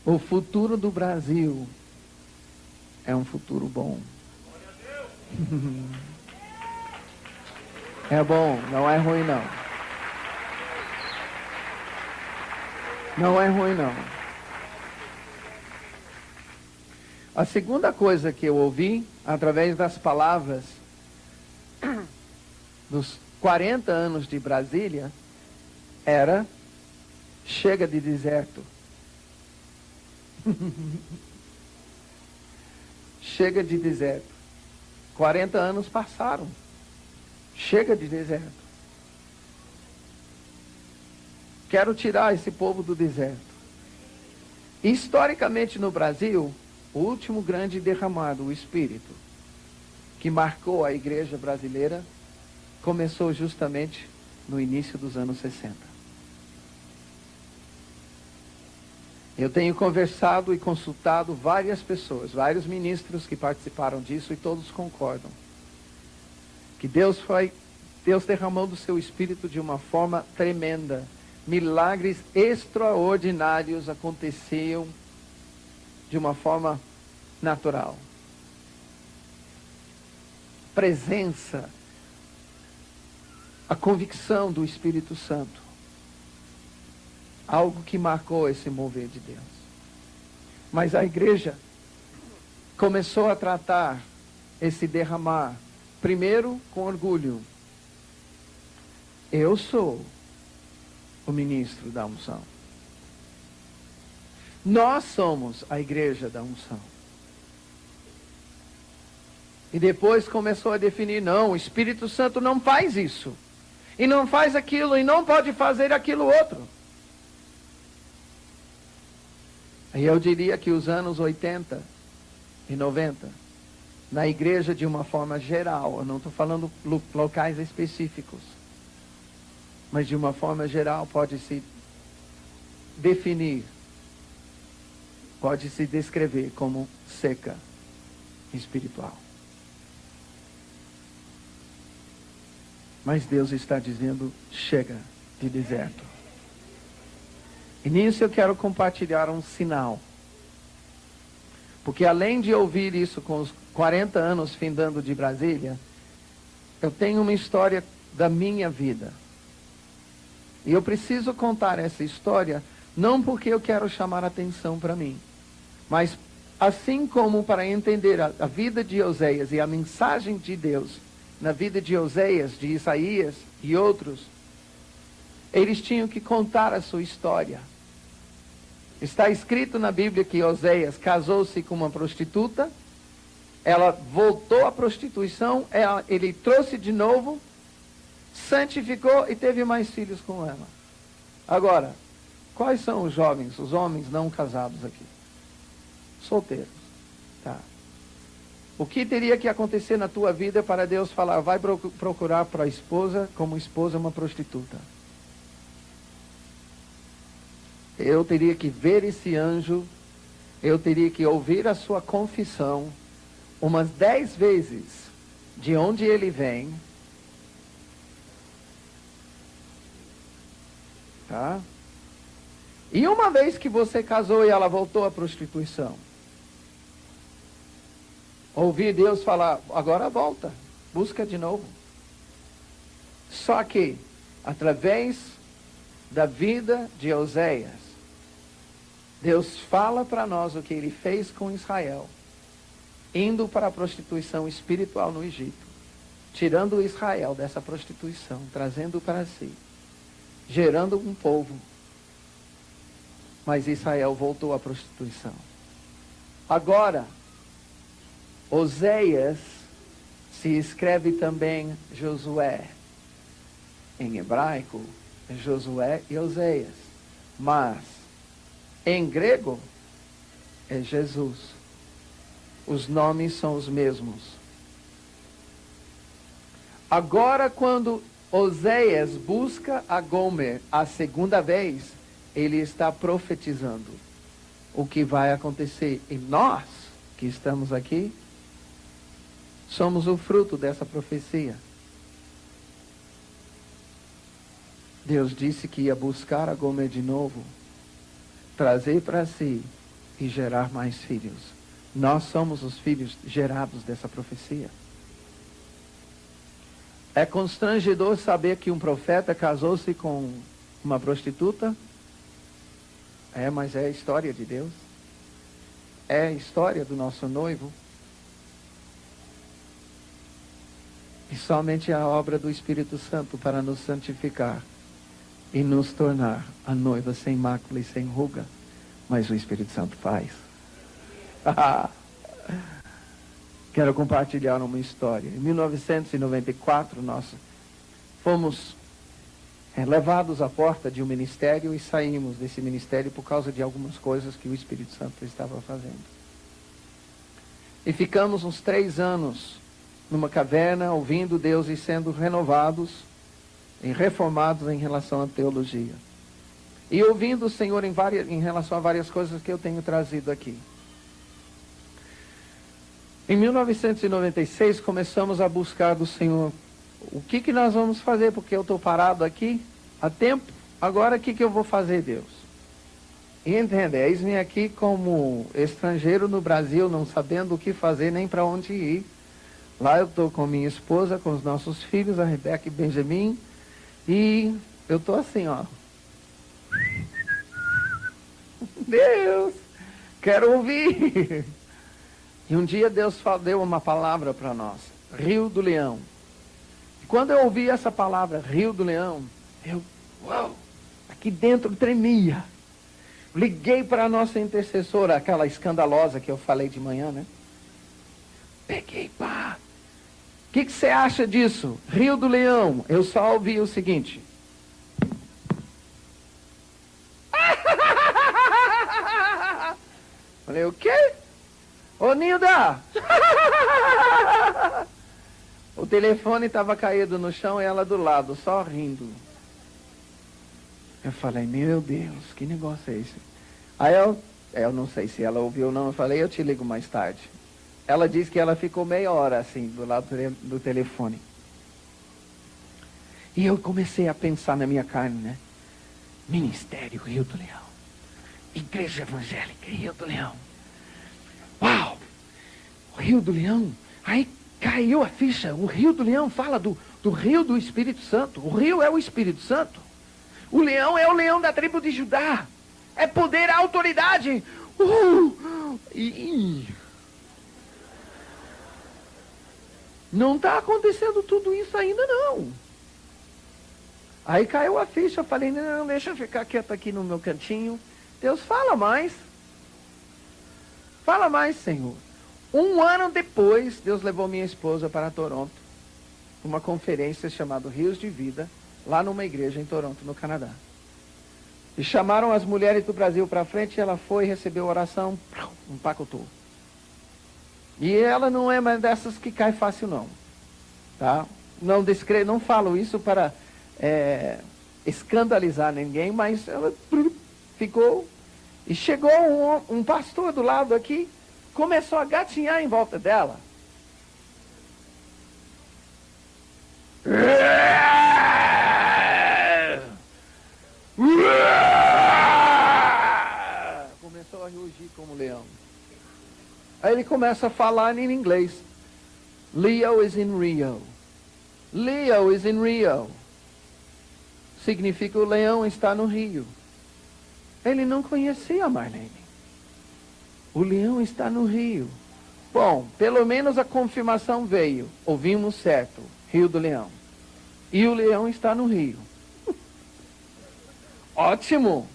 O futuro do Brasil é um futuro bom. É bom, não é ruim não. Não é ruim não. A segunda coisa que eu ouvi, através das palavras dos 40 anos de Brasília, era: chega de deserto. Chega de deserto. 40 anos passaram. Chega de deserto. Quero tirar esse povo do deserto. Historicamente no Brasil, o último grande derramado, o Espírito, que marcou a igreja brasileira, começou justamente no início dos anos 60. Eu tenho conversado e consultado várias pessoas, vários ministros que participaram disso, e todos concordam que Deus derramou do seu Espírito de uma forma tremenda. Milagres extraordinários aconteciam de uma forma natural. Presença, a convicção do Espírito Santo. Algo que marcou esse mover de Deus. Mas a igreja começou a tratar esse derramar, primeiro com orgulho. Eu sou o ministro da unção. Nós somos a igreja da unção. E depois começou a definir: não, o Espírito Santo não faz isso. E não faz aquilo, e não pode fazer aquilo outro. E eu diria que os anos 80 e 90, na igreja de uma forma geral, eu não estou falando locais específicos, mas de uma forma geral pode-se definir, pode-se descrever como seca espiritual. Mas Deus está dizendo, chega de deserto. E nisso eu quero compartilhar um sinal. Porque além de ouvir isso com os 40 anos findando de Brasília, eu tenho uma história da minha vida. E eu preciso contar essa história, não porque eu quero chamar atenção para mim, mas assim como para entender a vida de Oséias e a mensagem de Deus na vida de Oséias, de Isaías e outros, eles tinham que contar a sua história. Está escrito na Bíblia que Oséias casou-se com uma prostituta, ela voltou à prostituição, ele trouxe de novo, santificou e teve mais filhos com ela. Agora, quais são os jovens, os homens não casados aqui? Solteiros. Tá. O que teria que acontecer na tua vida para Deus falar, vai procurar para a esposa, como esposa, uma prostituta? Eu teria que ver esse anjo, eu teria que ouvir a sua confissão umas 10 vezes de onde ele vem. Tá? E uma vez que você casou e ela voltou à prostituição, ouvir Deus falar, agora volta, busca de novo. Só que, através da vida de Oséias, Deus fala para nós o que ele fez com Israel, indo para a prostituição espiritual no Egito, tirando Israel dessa prostituição, trazendo para si, gerando um povo. Mas Israel voltou à prostituição. Agora, Oséias se escreve também Josué. Em hebraico, é Josué e Oséias. Mas, em grego, é Jesus. Os nomes são os mesmos. Agora, quando Oséias busca a Gomer a segunda vez, ele está profetizando o que vai acontecer. E nós, que estamos aqui, somos o fruto dessa profecia. Deus disse que ia buscar a Gomer de novo, trazer para si e gerar mais filhos. Nós somos os filhos gerados dessa profecia. É constrangedor saber que um profeta casou-se com uma prostituta? Mas é a história de Deus. É a história do nosso noivo. E somente a obra do Espírito Santo para nos santificar e nos tornar a noiva sem mácula e sem ruga. Mas o Espírito Santo faz. Quero compartilhar uma história. Em 1994, nós fomos levados à porta de um ministério e saímos desse ministério por causa de algumas coisas que o Espírito Santo estava fazendo. E ficamos uns 3 anos numa caverna, ouvindo Deus e sendo renovados e reformados em relação à teologia. E ouvindo o Senhor em relação a várias coisas que eu tenho trazido aqui. Em 1996, começamos a buscar do Senhor o que nós vamos fazer, porque eu estou parado aqui há tempo, agora o que eu vou fazer, Deus? E entende, eis-me aqui como estrangeiro no Brasil, não sabendo o que fazer nem para onde ir. Lá eu estou com minha esposa, com os nossos filhos, a Rebeca e Benjamin, e eu estou assim, ó. Deus, quero ouvir. E um dia Deus deu uma palavra para nós, Rio do Leão. E quando eu ouvi essa palavra, Rio do Leão, aqui dentro tremia. Liguei para a nossa intercessora, aquela escandalosa que eu falei de manhã, né? Peguei, pá. O que você acha disso? Rio do Leão. Eu só ouvi o seguinte. Ô, Nilda! O telefone estava caído no chão e ela do lado, só rindo. Eu falei, meu Deus, que negócio é esse? Aí eu não sei se ela ouviu ou não, eu falei, eu te ligo mais tarde. Ela disse que ela ficou meia hora assim, do lado do telefone. E eu comecei a pensar na minha carne, né? Ministério Rio do Leão. Igreja Evangélica Rio do Leão. Uau! O Rio do Leão. Aí caiu a ficha. O Rio do Leão fala do Rio do Espírito Santo. O rio é o Espírito Santo. O leão é o leão da tribo de Judá. É poder, autoridade. Não está acontecendo tudo isso ainda não. Aí caiu a ficha, eu falei, não, deixa eu ficar quieto aqui no meu cantinho. Deus, fala mais. Fala mais, Senhor. 1 ano depois, Deus levou minha esposa para Toronto, uma conferência chamada Rios de Vida, lá numa igreja em Toronto, no Canadá. E chamaram as mulheres do Brasil para frente, e ela foi, recebeu oração, empacotou. E ela não é mais dessas que cai fácil não. Tá? Não falo isso para escandalizar ninguém, mas ela ficou. E chegou um pastor do lado aqui, começou a gatinhar em volta dela. Começou a rugir como leão. Aí ele começa a falar em inglês. Leo is in Rio. Leo is in Rio. Significa o leão está no rio. Ele não conhecia a Marlene. O leão está no rio. Bom, pelo menos a confirmação veio. Ouvimos certo. Rio do Leão. E o leão está no rio. Ótimo.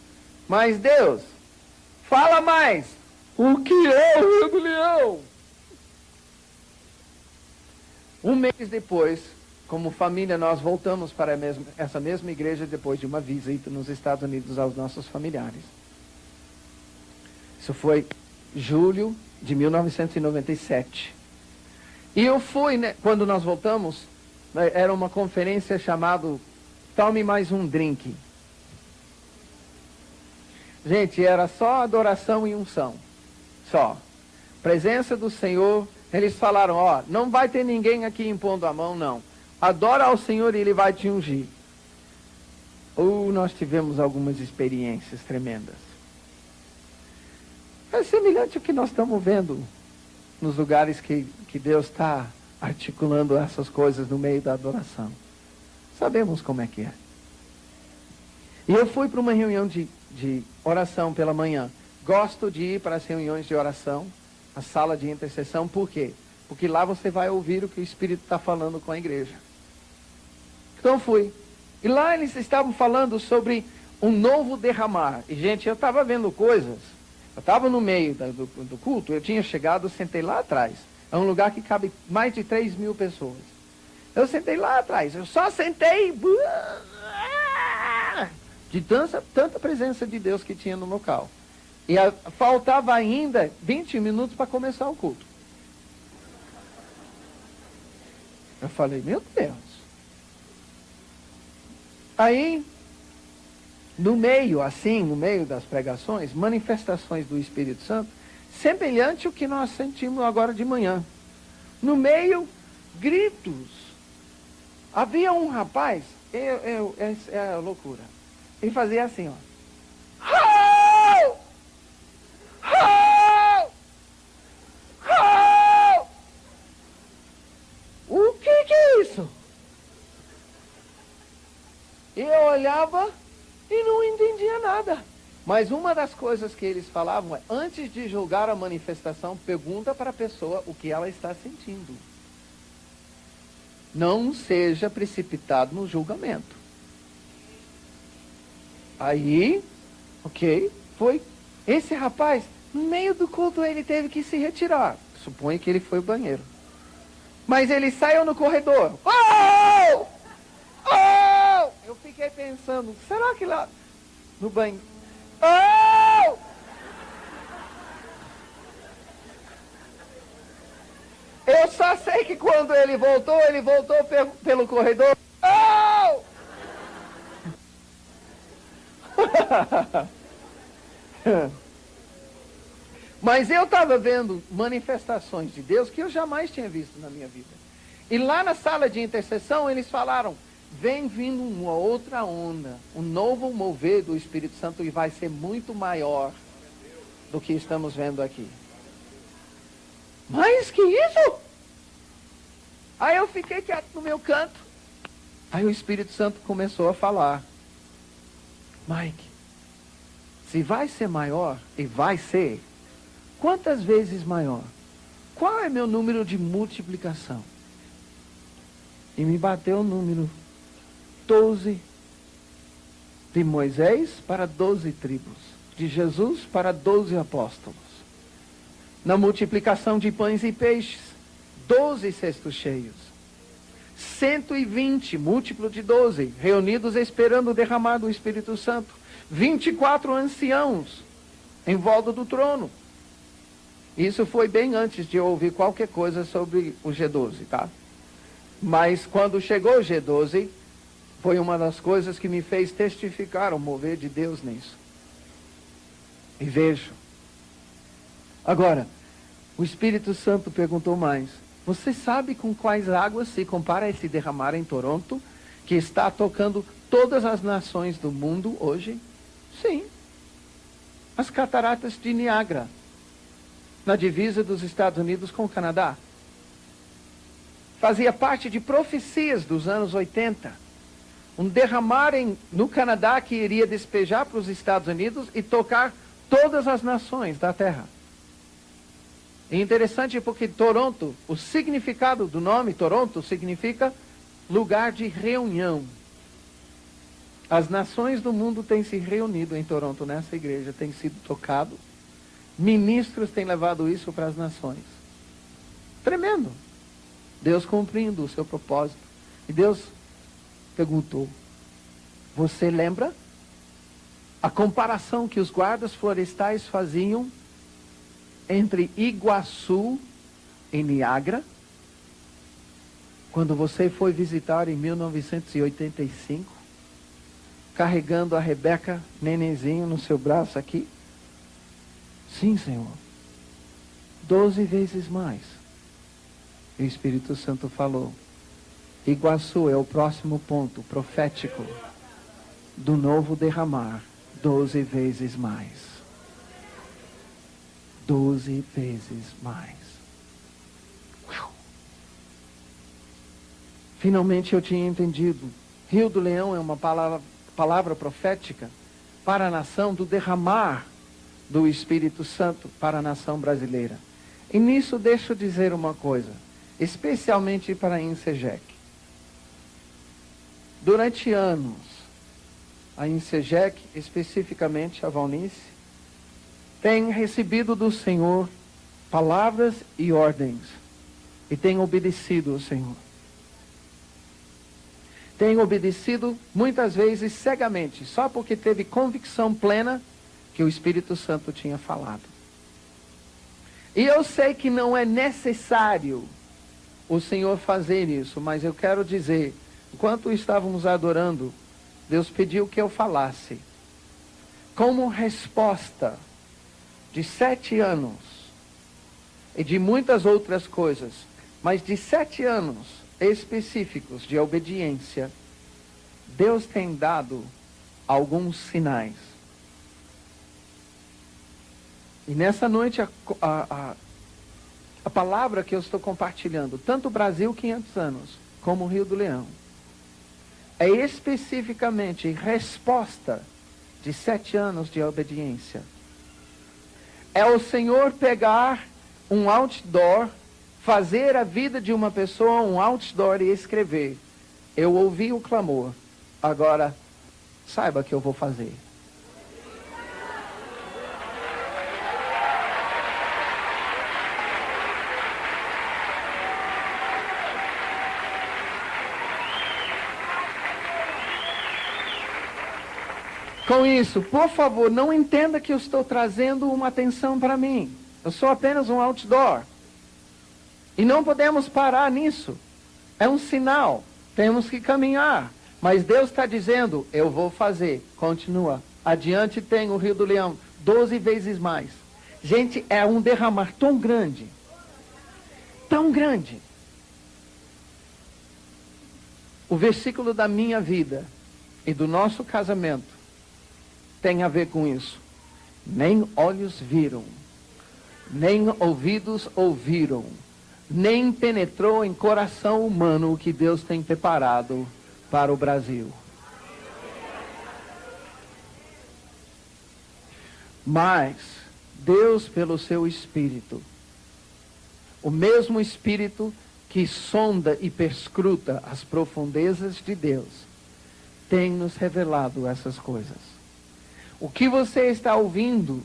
Mas Deus, fala mais. O que é o Rio do Leão? 1 mês depois, como família, nós voltamos para essa mesma igreja depois de uma visita nos Estados Unidos aos nossos familiares. Isso foi julho de 1997. E eu fui, né, quando nós voltamos, era uma conferência chamada Tome Mais um Drink. Gente, era só adoração e unção. Só. Presença do Senhor. Eles falaram, não vai ter ninguém aqui impondo a mão, não. Adora ao Senhor e Ele vai te ungir. Nós tivemos algumas experiências tremendas. É semelhante ao que nós estamos vendo nos lugares que Deus está articulando essas coisas no meio da adoração. Sabemos como é que é. E eu fui para uma reunião de oração pela manhã. Gosto de ir para as reuniões de oração, a sala de intercessão. Por quê? Porque lá você vai ouvir o que o Espírito está falando com a igreja. Então fui. E lá eles estavam falando sobre um novo derramar. E gente, eu estava vendo coisas. Eu estava no meio do culto, eu tinha chegado, sentei lá atrás. É um lugar que cabe mais de 3.000 pessoas. Eu sentei lá atrás, eu só sentei de tanta presença de Deus que tinha no local. E faltava ainda 20 minutos para começar o culto. Eu falei, meu Deus. Aí, no meio das pregações, manifestações do Espírito Santo, semelhante ao que nós sentimos agora de manhã. No meio, gritos. Havia um rapaz, é loucura. Ele fazia assim, ó. O que é isso? Eu olhava e não entendia nada. Mas uma das coisas que eles falavam é, antes de julgar a manifestação, pergunta para a pessoa o que ela está sentindo. Não seja precipitado no julgamento. Aí, foi. Esse rapaz, no meio do culto, ele teve que se retirar. Suponho que ele foi ao banheiro. Mas ele saiu no corredor. Eu fiquei pensando, será que lá no banheiro... só sei que quando ele voltou pelo corredor. Oh! Mas eu estava vendo manifestações de Deus que eu jamais tinha visto na minha vida. E lá na sala de intercessão eles falaram, vem vindo uma outra onda, um novo mover do Espírito Santo e vai ser muito maior do que estamos vendo aqui. Mas que isso? Aí eu fiquei quieto no meu canto. Aí o Espírito Santo começou a falar. Mike, se vai ser maior, e vai ser, quantas vezes maior? Qual é meu número de multiplicação? E me bateu o número 12 de Moisés para 12 tribos, de Jesus para 12 apóstolos. Na multiplicação de pães e peixes, 12 cestos cheios. 120, múltiplo de 12, reunidos esperando o derramar do Espírito Santo. 24 anciãos em volta do trono. Isso foi bem antes de eu ouvir qualquer coisa sobre o G12, tá? Mas quando chegou o G12, foi uma das coisas que me fez testificar o mover de Deus nisso. E vejo. Agora, o Espírito Santo perguntou mais. Você sabe com quais águas se compara esse derramar em Toronto, que está tocando todas as nações do mundo hoje? Sim. As cataratas de Niágara, na divisa dos Estados Unidos com o Canadá. Fazia parte de profecias dos anos 80. Um derramar no Canadá que iria despejar para os Estados Unidos e tocar todas as nações da Terra. É interessante porque Toronto, o significado do nome Toronto significa lugar de reunião. As nações do mundo têm se reunido em Toronto, nessa igreja, tem sido tocado. Ministros têm levado isso para as nações. Tremendo. Deus cumprindo o seu propósito. E Deus perguntou, você lembra a comparação que os guardas florestais faziam entre Iguaçu e Niágara? Quando você foi visitar em 1985, carregando a Rebeca, nenenzinho, no seu braço aqui? Sim, Senhor. 12 vezes mais. E o Espírito Santo falou, Iguaçu é o próximo ponto profético do novo derramar, 12 vezes mais. 12 vezes mais. Uau. Finalmente eu tinha entendido. Rio do Leão é uma palavra profética para a nação do derramar do Espírito Santo para a nação brasileira. E nisso deixo dizer uma coisa, especialmente para a INSEGEC. Durante anos, a INSEGEC, especificamente a Valnice, tem recebido do Senhor palavras e ordens e tem obedecido ao Senhor. Tem obedecido muitas vezes cegamente, só porque teve convicção plena que o Espírito Santo tinha falado. E eu sei que não é necessário o Senhor fazer isso, mas eu quero dizer, enquanto estávamos adorando, Deus pediu que eu falasse. Como resposta de 7 anos, e de muitas outras coisas, mas de 7 anos específicos de obediência, Deus tem dado alguns sinais. E nessa noite a palavra que eu estou compartilhando, tanto o Brasil 500 anos, como o Rio do Leão, é especificamente resposta de 7 anos de obediência. É o Senhor pegar um outdoor, fazer a vida de uma pessoa um outdoor e escrever, eu ouvi o clamor, agora saiba que eu vou fazer. Com isso, por favor, não entenda que eu estou trazendo uma atenção para mim. Eu sou apenas um outdoor. E não podemos parar nisso. É um sinal. Temos que caminhar. Mas Deus está dizendo, eu vou fazer. Continua. Adiante tem o Rio do Leão, 12 vezes mais. Gente, é um derramar tão grande. Tão grande. O versículo da minha vida e do nosso casamento tem a ver com isso. Nem olhos viram, nem ouvidos ouviram, nem penetrou em coração humano o que Deus tem preparado para o Brasil. Mas Deus, pelo seu Espírito, o mesmo Espírito que sonda e perscruta as profundezas de Deus, tem nos revelado essas coisas. O que você está ouvindo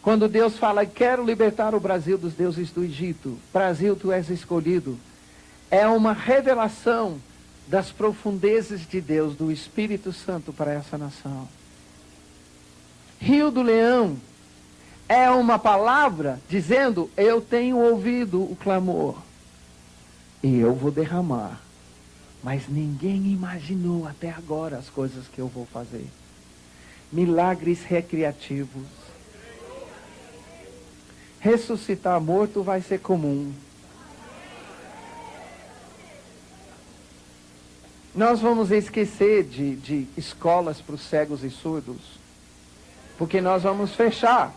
quando Deus fala, quero libertar o Brasil dos deuses do Egito, Brasil, tu és escolhido, é uma revelação das profundezas de Deus, do Espírito Santo para essa nação. Rio do Leão é uma palavra dizendo, eu tenho ouvido o clamor e eu vou derramar. Mas ninguém imaginou até agora as coisas que eu vou fazer. Milagres recreativos. Ressuscitar morto vai ser comum. Nós vamos esquecer de escolas para os cegos e surdos, porque nós vamos fechar.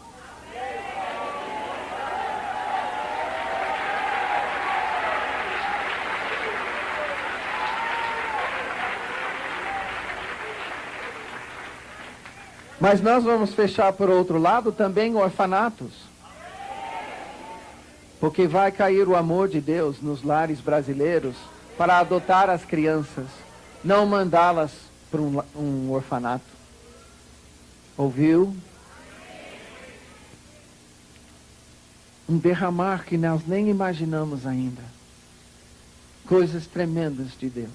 Mas nós vamos fechar, por outro lado, também orfanatos. Porque vai cair o amor de Deus nos lares brasileiros para adotar as crianças, não mandá-las para um orfanato. Ouviu? Um derramar que nós nem imaginamos ainda. Coisas tremendas de Deus.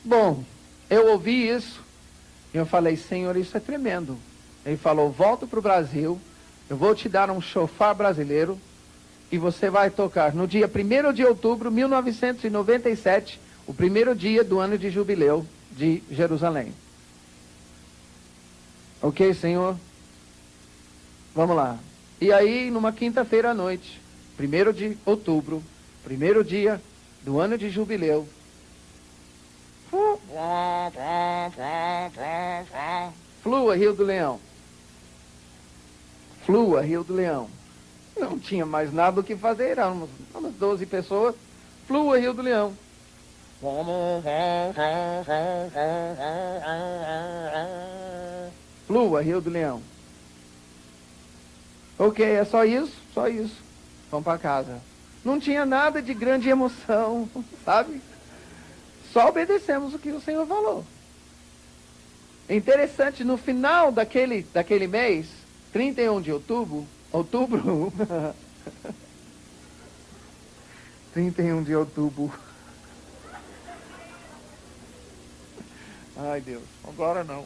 Bom, eu ouvi isso. Eu falei, Senhor, isso é tremendo. Ele falou, volta para o Brasil, eu vou te dar um chofar brasileiro e você vai tocar no dia 1º de outubro de 1997, o primeiro dia do ano de jubileu de Jerusalém. Ok, Senhor? Vamos lá. E aí, numa quinta-feira à noite, 1º de outubro, primeiro dia do ano de jubileu, Flua, Rio do Leão. Flua, Rio do Leão. Não tinha mais nada o que fazer, éramos 12 pessoas. Flua, Rio do Leão. Flua, Rio do Leão. Ok, é só isso? Só isso. Vamos para casa. Não tinha nada de grande emoção, sabe? Só obedecemos o que o Senhor falou. É interessante, no final daquele mês, 31 de outubro, 31 de outubro. Ai, Deus, agora não.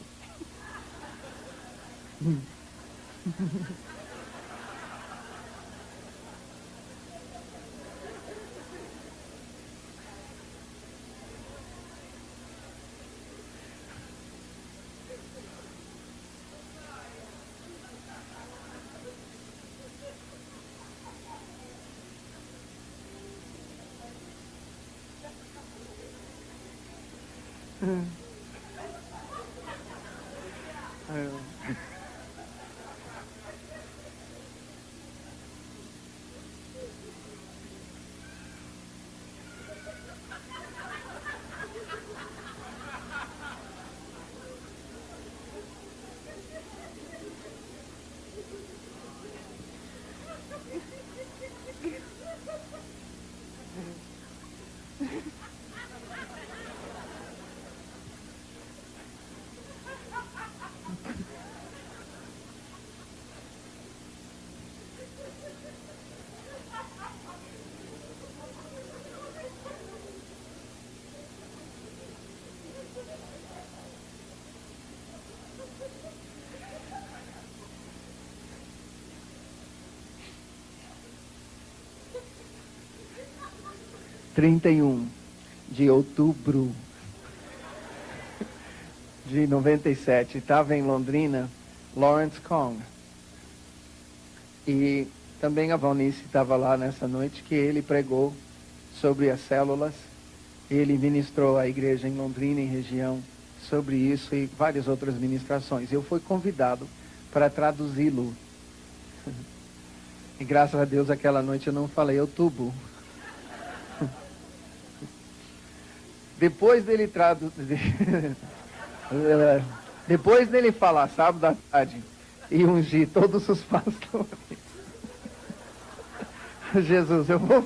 31 de outubro de 97. Estava em Londrina, Lawrence Kong. E também a Valnice estava lá nessa noite, que ele pregou sobre as células. Ele ministrou à igreja em Londrina, em região, sobre isso e várias outras ministrações. Eu fui convidado para traduzi-lo. E graças a Deus aquela noite eu não falei outubro. Depois dele depois dele falar sábado à tarde e ungir todos os pastores. Jesus, eu vou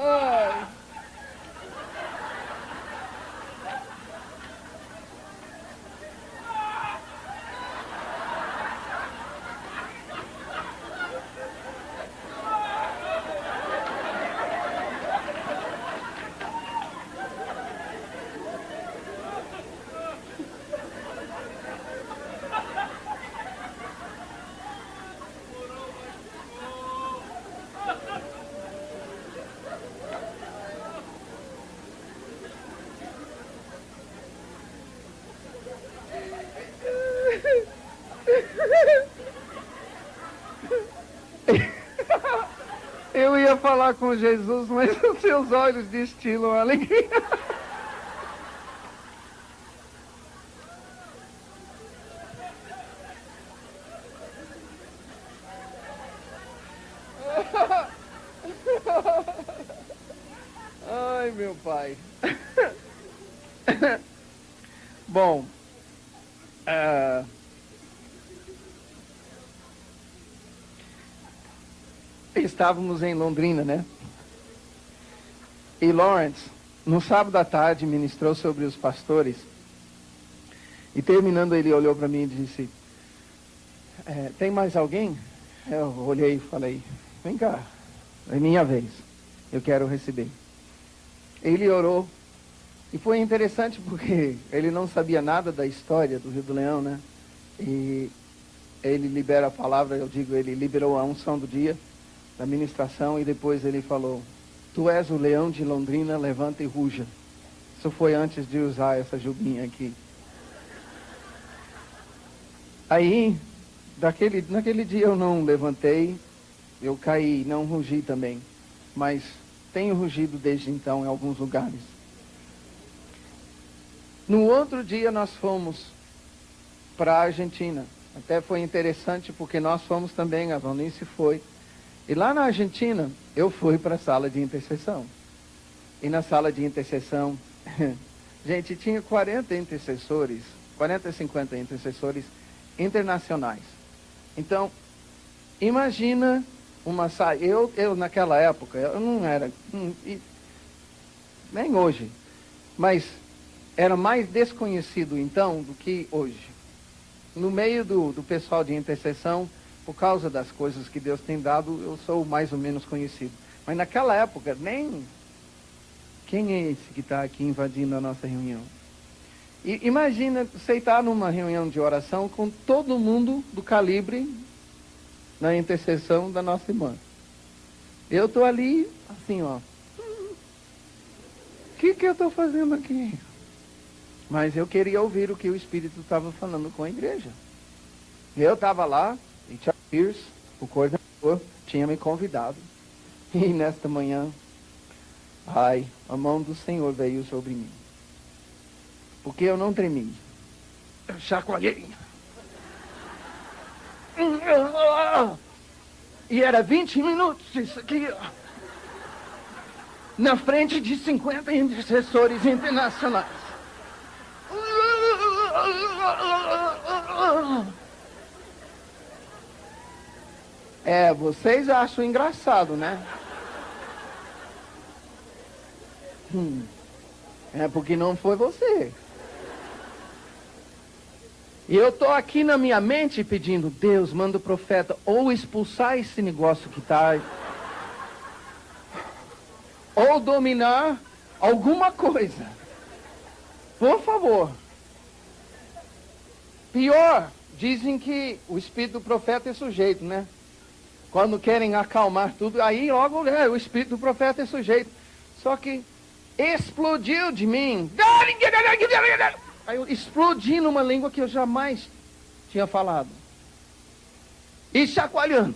Ai. Eu ia falar com Jesus, mas os seus olhos destilam alegria. Ai, meu pai. Bom, estávamos em Londrina, né? E Lawrence, no sábado à tarde, ministrou sobre os pastores. E terminando, ele olhou para mim e disse: tem mais alguém? Eu olhei e falei: vem cá, é minha vez, eu quero receber. Ele orou. E foi interessante porque ele não sabia nada da história do Rio do Leão, né? E ele libera a palavra, eu digo, ele liberou a unção do dia, da ministração, e depois ele falou: tu és o leão de Londrina, levanta e ruja. Isso foi antes de usar essa jubinha aqui. Aí, naquele dia eu não levantei, eu caí, não rugi também, mas tenho rugido desde então em alguns lugares. No outro dia nós fomos para a Argentina. Até foi interessante porque nós fomos também, a Valnice foi. E lá na Argentina, eu fui para a sala de intercessão. E na sala de intercessão, gente, tinha 40 intercessores, 40, 50 intercessores internacionais. Então, imagina uma sala. Eu naquela época, eu não era, nem hoje, mas era mais desconhecido então do que hoje. No meio do pessoal de intercessão, por causa das coisas que Deus tem dado, eu sou mais ou menos conhecido. Mas naquela época, nem... Quem é esse que está aqui invadindo a nossa reunião? E imagina você estar numa reunião de oração com todo mundo do calibre na intercessão da nossa irmã. Eu estou ali, assim, ó. O que eu estou fazendo aqui? Mas eu queria ouvir o que o Espírito estava falando com a igreja. Eu estava lá, e Charles Pierce, o coordenador, tinha me convidado. E nesta manhã, a mão do Senhor veio sobre mim. Porque eu não tremi. Eu chacoalhei. E era 20 minutos isso aqui, ó. Na frente de 50 intercessores internacionais. Vocês acham engraçado, né? Porque não foi você. E eu estou aqui na minha mente pedindo, Deus, manda o profeta ou expulsar esse negócio que está, ou dominar alguma coisa. Por favor. Pior, dizem que o espírito do profeta é sujeito, né? Quando querem acalmar tudo, aí logo o espírito do profeta é sujeito. Só que explodiu de mim. Aí eu explodi numa língua que eu jamais tinha falado. E chacoalhando.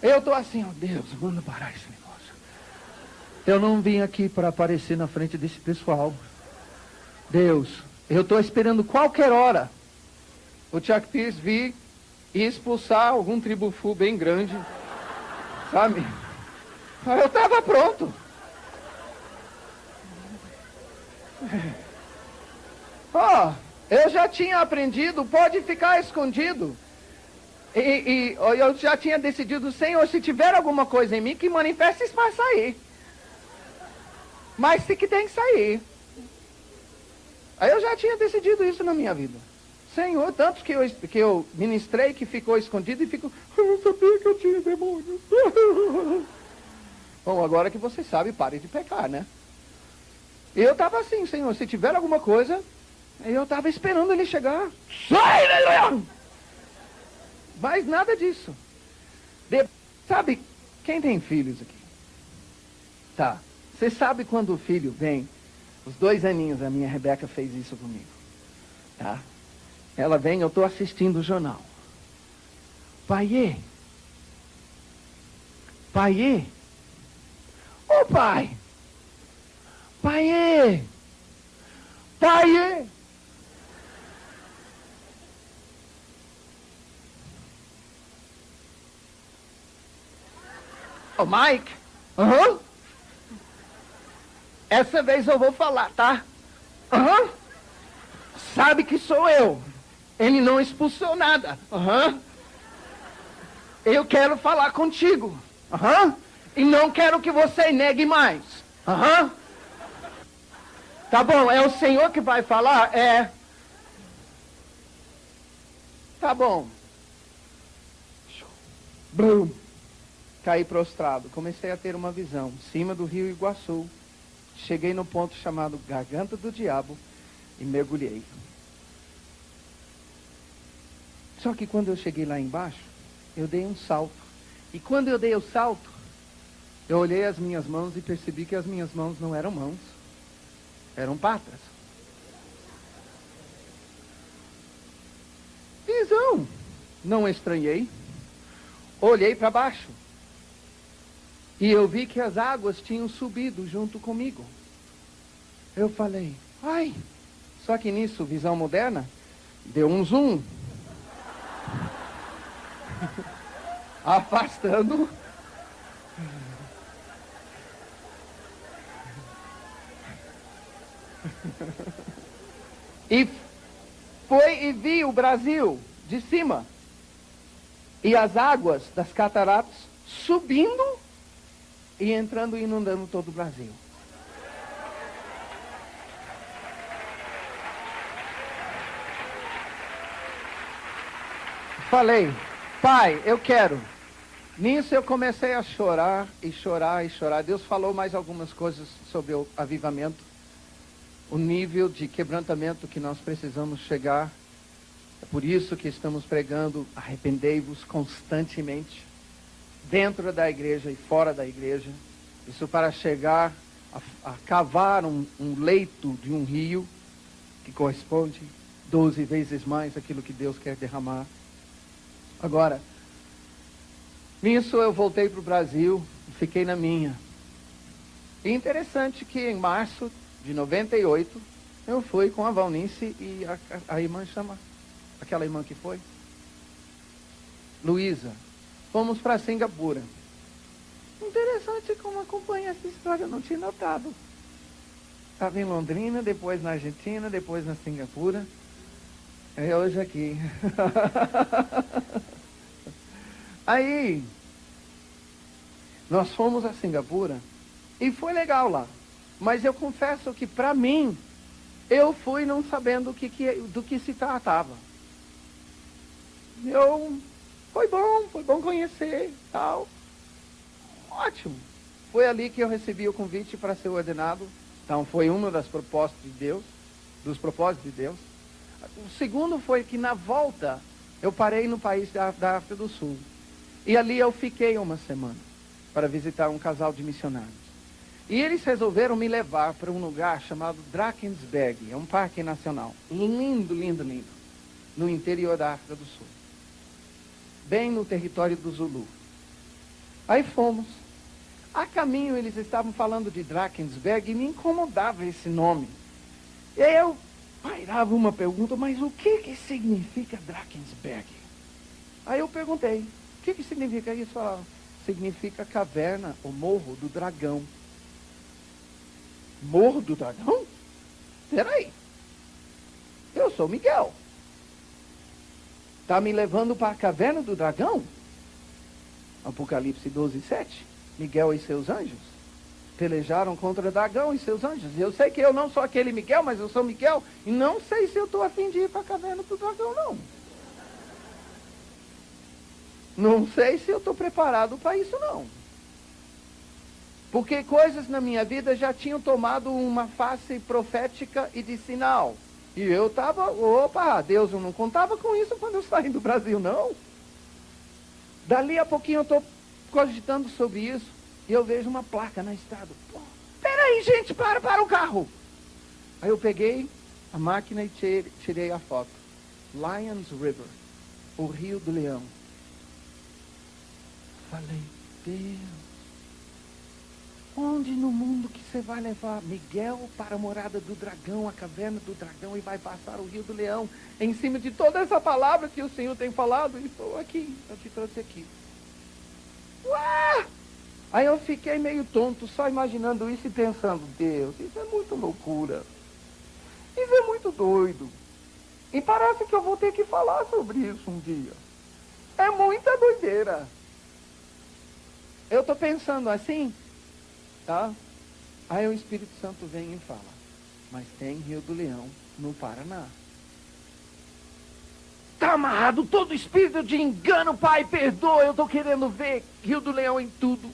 Eu estou assim, ó, Deus, manda parar esse negócio. Eu não vim aqui para aparecer na frente desse pessoal. Deus, eu estou esperando qualquer hora o Chuck Pierce vir e expulsar algum tribufu bem grande, sabe? Eu estava pronto. Eu já tinha aprendido, pode ficar escondido. E eu já tinha decidido, Senhor, se tiver alguma coisa em mim, que manifeste isso para sair. Mas se que tem que sair. Aí eu já tinha decidido isso na minha vida. Senhor, tanto que eu ministrei que ficou escondido e ficou, eu não sabia que eu tinha demônio. Bom, agora que você sabe, pare de pecar, né? Eu estava assim, Senhor, se tiver alguma coisa, eu estava esperando ele chegar. Sai, aleluia! Mas nada disso. Sabe, quem tem filhos aqui? Tá. Você sabe quando o filho vem, os 2 aninhos, a minha Rebeca fez isso comigo. Tá? Ela vem, eu estou assistindo o jornal. Paiê. Paiê. Ô pai. Paiê. Paiê. Ô Mike. Aham. Essa vez eu vou falar, tá? Aham. Sabe que sou eu. Ele não expulsou nada. Aham. Eu quero falar contigo. Aham. E não quero que você negue mais. Aham. Tá bom, é o Senhor que vai falar? É. Tá bom. Blum. Caí prostrado. Comecei a ter uma visão. Em cima do rio Iguaçu. Cheguei no ponto chamado Garganta do Diabo e mergulhei. Só que quando eu cheguei lá embaixo, eu dei um salto. E quando eu dei o salto, eu olhei as minhas mãos e percebi que as minhas mãos não eram mãos, eram patas. Visão. Não estranhei. Olhei para baixo. E eu vi que as águas tinham subido junto comigo. Eu falei, ai. Só que nisso, visão moderna, deu um zoom. Afastando. E foi e vi o Brasil de cima. E as águas das cataratas subindo e entrando e inundando todo o Brasil. Falei, pai, eu quero. Nisso eu comecei a chorar e chorar e chorar. Deus falou mais algumas coisas sobre o avivamento. O nível de quebrantamento que nós precisamos chegar. É por isso que estamos pregando, arrependei-vos constantemente. Dentro da igreja e fora da igreja. Isso para chegar a cavar um leito de um rio que corresponde 12 vezes mais aquilo que Deus quer derramar. Agora, nisso eu voltei para o Brasil e fiquei na minha. E interessante que em março de 98, eu fui com a Valnice e a irmã chama, aquela irmã que foi, Luísa. Fomos para Singapura. Interessante como acompanha essa história, eu não tinha notado. Estava em Londrina, depois na Argentina, depois na Singapura. É hoje aqui. Aí, nós fomos a Singapura e foi legal lá. Mas eu confesso que para mim, eu fui não sabendo do que se tratava. Foi bom conhecer, tal. Ótimo. Foi ali que eu recebi o convite para ser ordenado. Então foi uma das propostas de Deus, dos propósitos de Deus. O segundo foi que na volta eu parei no país da África do Sul. E ali eu fiquei uma semana para visitar um casal de missionários. E eles resolveram me levar para um lugar chamado Drakensberg. É um parque nacional. Lindo, lindo, lindo. No interior da África do Sul. Bem no território do Zulu. Aí fomos. A caminho eles estavam falando de Drakensberg e me incomodava esse nome. E aí eu pairava uma pergunta, mas o que significa Drakensberg? Aí eu perguntei, o que significa isso? Falaram, significa caverna ou morro do dragão. Morro do dragão? Peraí. Eu sou Miguel. Está me levando para a caverna do dragão? Apocalipse 12:7. Miguel e seus anjos pelejaram contra o dragão e seus anjos. Eu sei que eu não sou aquele Miguel, mas eu sou Miguel. E não sei se eu estou a fim de ir para a caverna do dragão, não. Não sei se eu estou preparado para isso, não. Porque coisas na minha vida já tinham tomado uma face profética e de sinal. E eu estava, Deus, eu não contava com isso quando eu saí do Brasil, não. Dali a pouquinho eu estou cogitando sobre isso. E eu vejo uma placa na estrada. Peraí, gente, para o carro. Aí eu peguei a máquina e tirei a foto. Lions River, o Rio do Leão. Falei, Deus. Onde no mundo que você vai levar Miguel para a morada do dragão, a caverna do dragão, e vai passar o Rio do Leão, em cima de toda essa palavra que o Senhor tem falado? E estou aqui, eu te trouxe aqui. Ué! Aí eu fiquei meio tonto, só imaginando isso e pensando, Deus, isso é muito loucura. Isso é muito doido. E parece que eu vou ter que falar sobre isso um dia. É muita doideira. Eu estou pensando assim, tá? Aí o Espírito Santo vem e fala, mas tem Rio do Leão no Paraná. Está amarrado todo espírito de engano, Pai, perdoa, eu estou querendo ver Rio do Leão em tudo.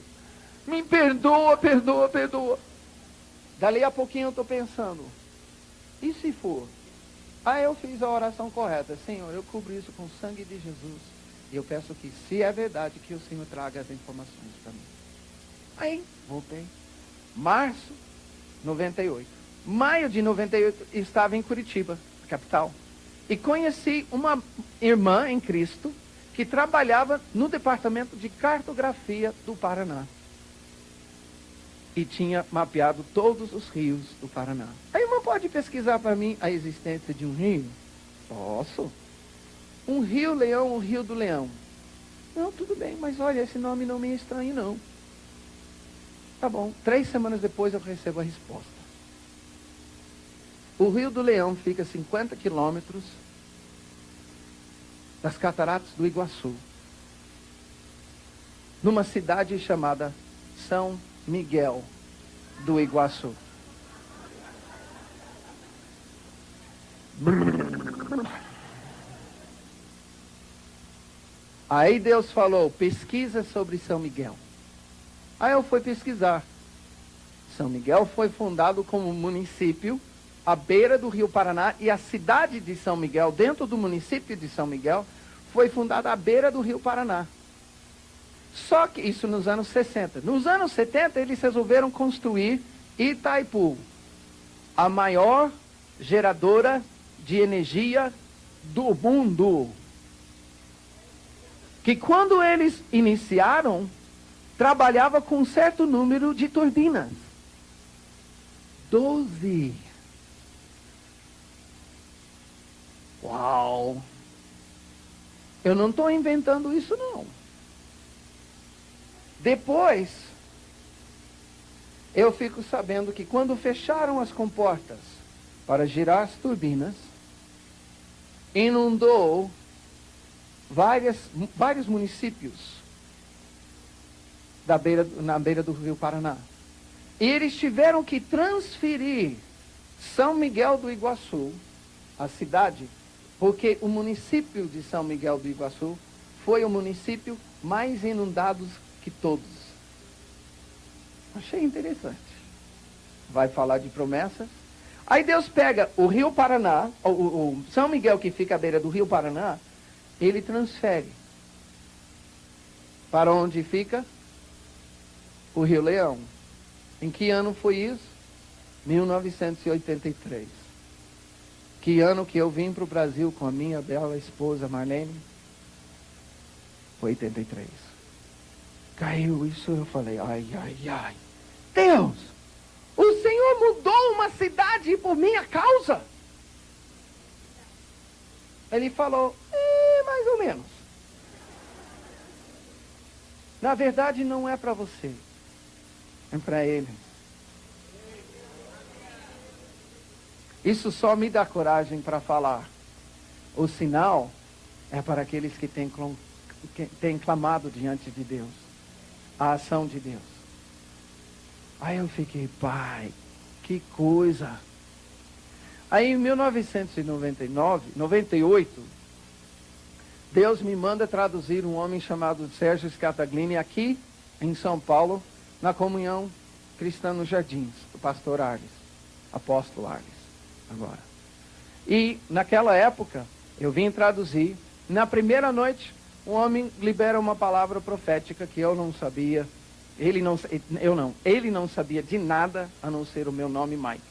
Me perdoa, perdoa, perdoa. Dali a pouquinho eu estou pensando, e se for? Aí eu fiz a oração correta, Senhor, eu cubro isso com o sangue de Jesus. E eu peço que, se é verdade, que o Senhor traga as informações para mim. Aí, voltei. Março 98. Maio de 98, estava em Curitiba, capital. E conheci uma irmã em Cristo que trabalhava no departamento de cartografia do Paraná. E tinha mapeado todos os rios do Paraná. A irmã pode pesquisar para mim a existência de um rio? Posso. Um Rio Leão, o Rio do Leão. Não, tudo bem, mas olha, esse nome não me é estranho, não. Tá bom, 3 semanas depois eu recebo a resposta. O Rio do Leão fica a 50 quilômetros das Cataratas do Iguaçu, numa cidade chamada São Miguel do Iguaçu. Aí Deus falou, pesquisa sobre São Miguel. Aí eu fui pesquisar. São Miguel foi fundado como município à beira do Rio Paraná, e a cidade de São Miguel, dentro do município de São Miguel, foi fundada à beira do Rio Paraná. Só que isso nos anos 60. Nos anos 70, eles resolveram construir Itaipu, a maior geradora de energia do mundo. Que quando eles iniciaram, trabalhava com um certo número de turbinas. 12. Uau! Eu não estou inventando isso, não. Depois, eu fico sabendo que quando fecharam as comportas para girar as turbinas, inundou vários municípios na beira do Rio Paraná. E eles tiveram que transferir São Miguel do Iguaçu, a cidade, porque o município de São Miguel do Iguaçu foi o município mais inundado que todos. Achei interessante. Vai falar de promessas. Aí Deus pega o Rio Paraná, o São Miguel que fica à beira do Rio Paraná, ele transfere para onde fica o Rio Leão. Em que ano foi isso? 1983. Que ano que eu vim para o Brasil com a minha bela esposa Marlene? Foi 83. Caiu isso, eu falei, ai, ai, ai. Deus, o Senhor mudou uma cidade por minha causa? Ele falou, mais ou menos. Na verdade, não é para você. É para ele. Isso só me dá coragem para falar. O sinal é para aqueles que têm clamado diante de Deus. A ação de Deus. Aí eu fiquei, pai, que coisa. Aí em 98, Deus me manda traduzir um homem chamado Sérgio Scataglini aqui em São Paulo, na comunhão cristã nos Jardins, do pastor Arles, apóstolo Arles, agora. E naquela época, eu vim traduzir. Na primeira noite, um homem libera uma palavra profética que eu não sabia. Ele não sabia de nada a não ser o meu nome, Mike.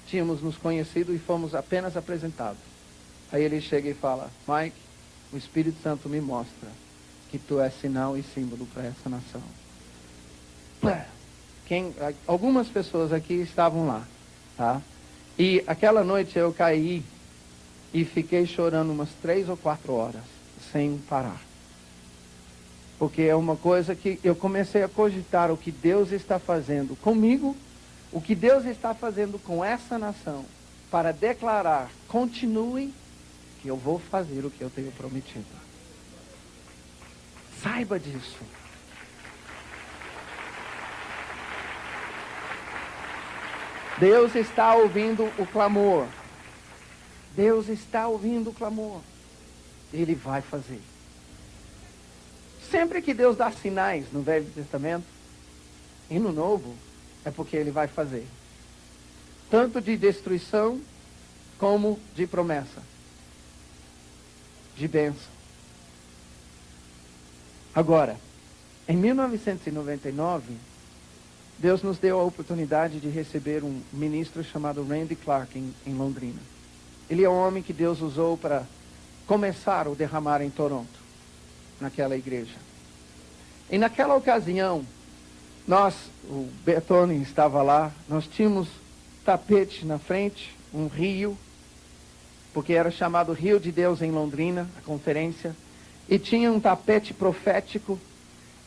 Tínhamos nos conhecido e fomos apenas apresentados. Aí ele chega e fala, Mike, o Espírito Santo me mostra que tu és sinal e símbolo para essa nação. Algumas pessoas aqui estavam lá, tá? E aquela noite eu caí e fiquei chorando umas 3 ou 4 horas, sem parar. Porque é uma coisa que eu comecei a cogitar o que Deus está fazendo comigo, o que Deus está fazendo com essa nação, para declarar, continue, que eu vou fazer o que eu tenho prometido. Saiba disso. Deus está ouvindo o clamor. Deus está ouvindo o clamor. Ele vai fazer. Sempre que Deus dá sinais no Velho Testamento e no Novo, é porque Ele vai fazer. Tanto de destruição, como de promessa. De bênção. Agora, em 1999, Deus nos deu a oportunidade de receber um ministro chamado Randy Clark em Londrina. Ele é um homem que Deus usou para começar o derramar em Toronto, naquela igreja. E naquela ocasião, o Bertone estava lá, nós tínhamos tapete na frente, um rio, porque era chamado Rio de Deus em Londrina, a conferência, e tinha um tapete profético,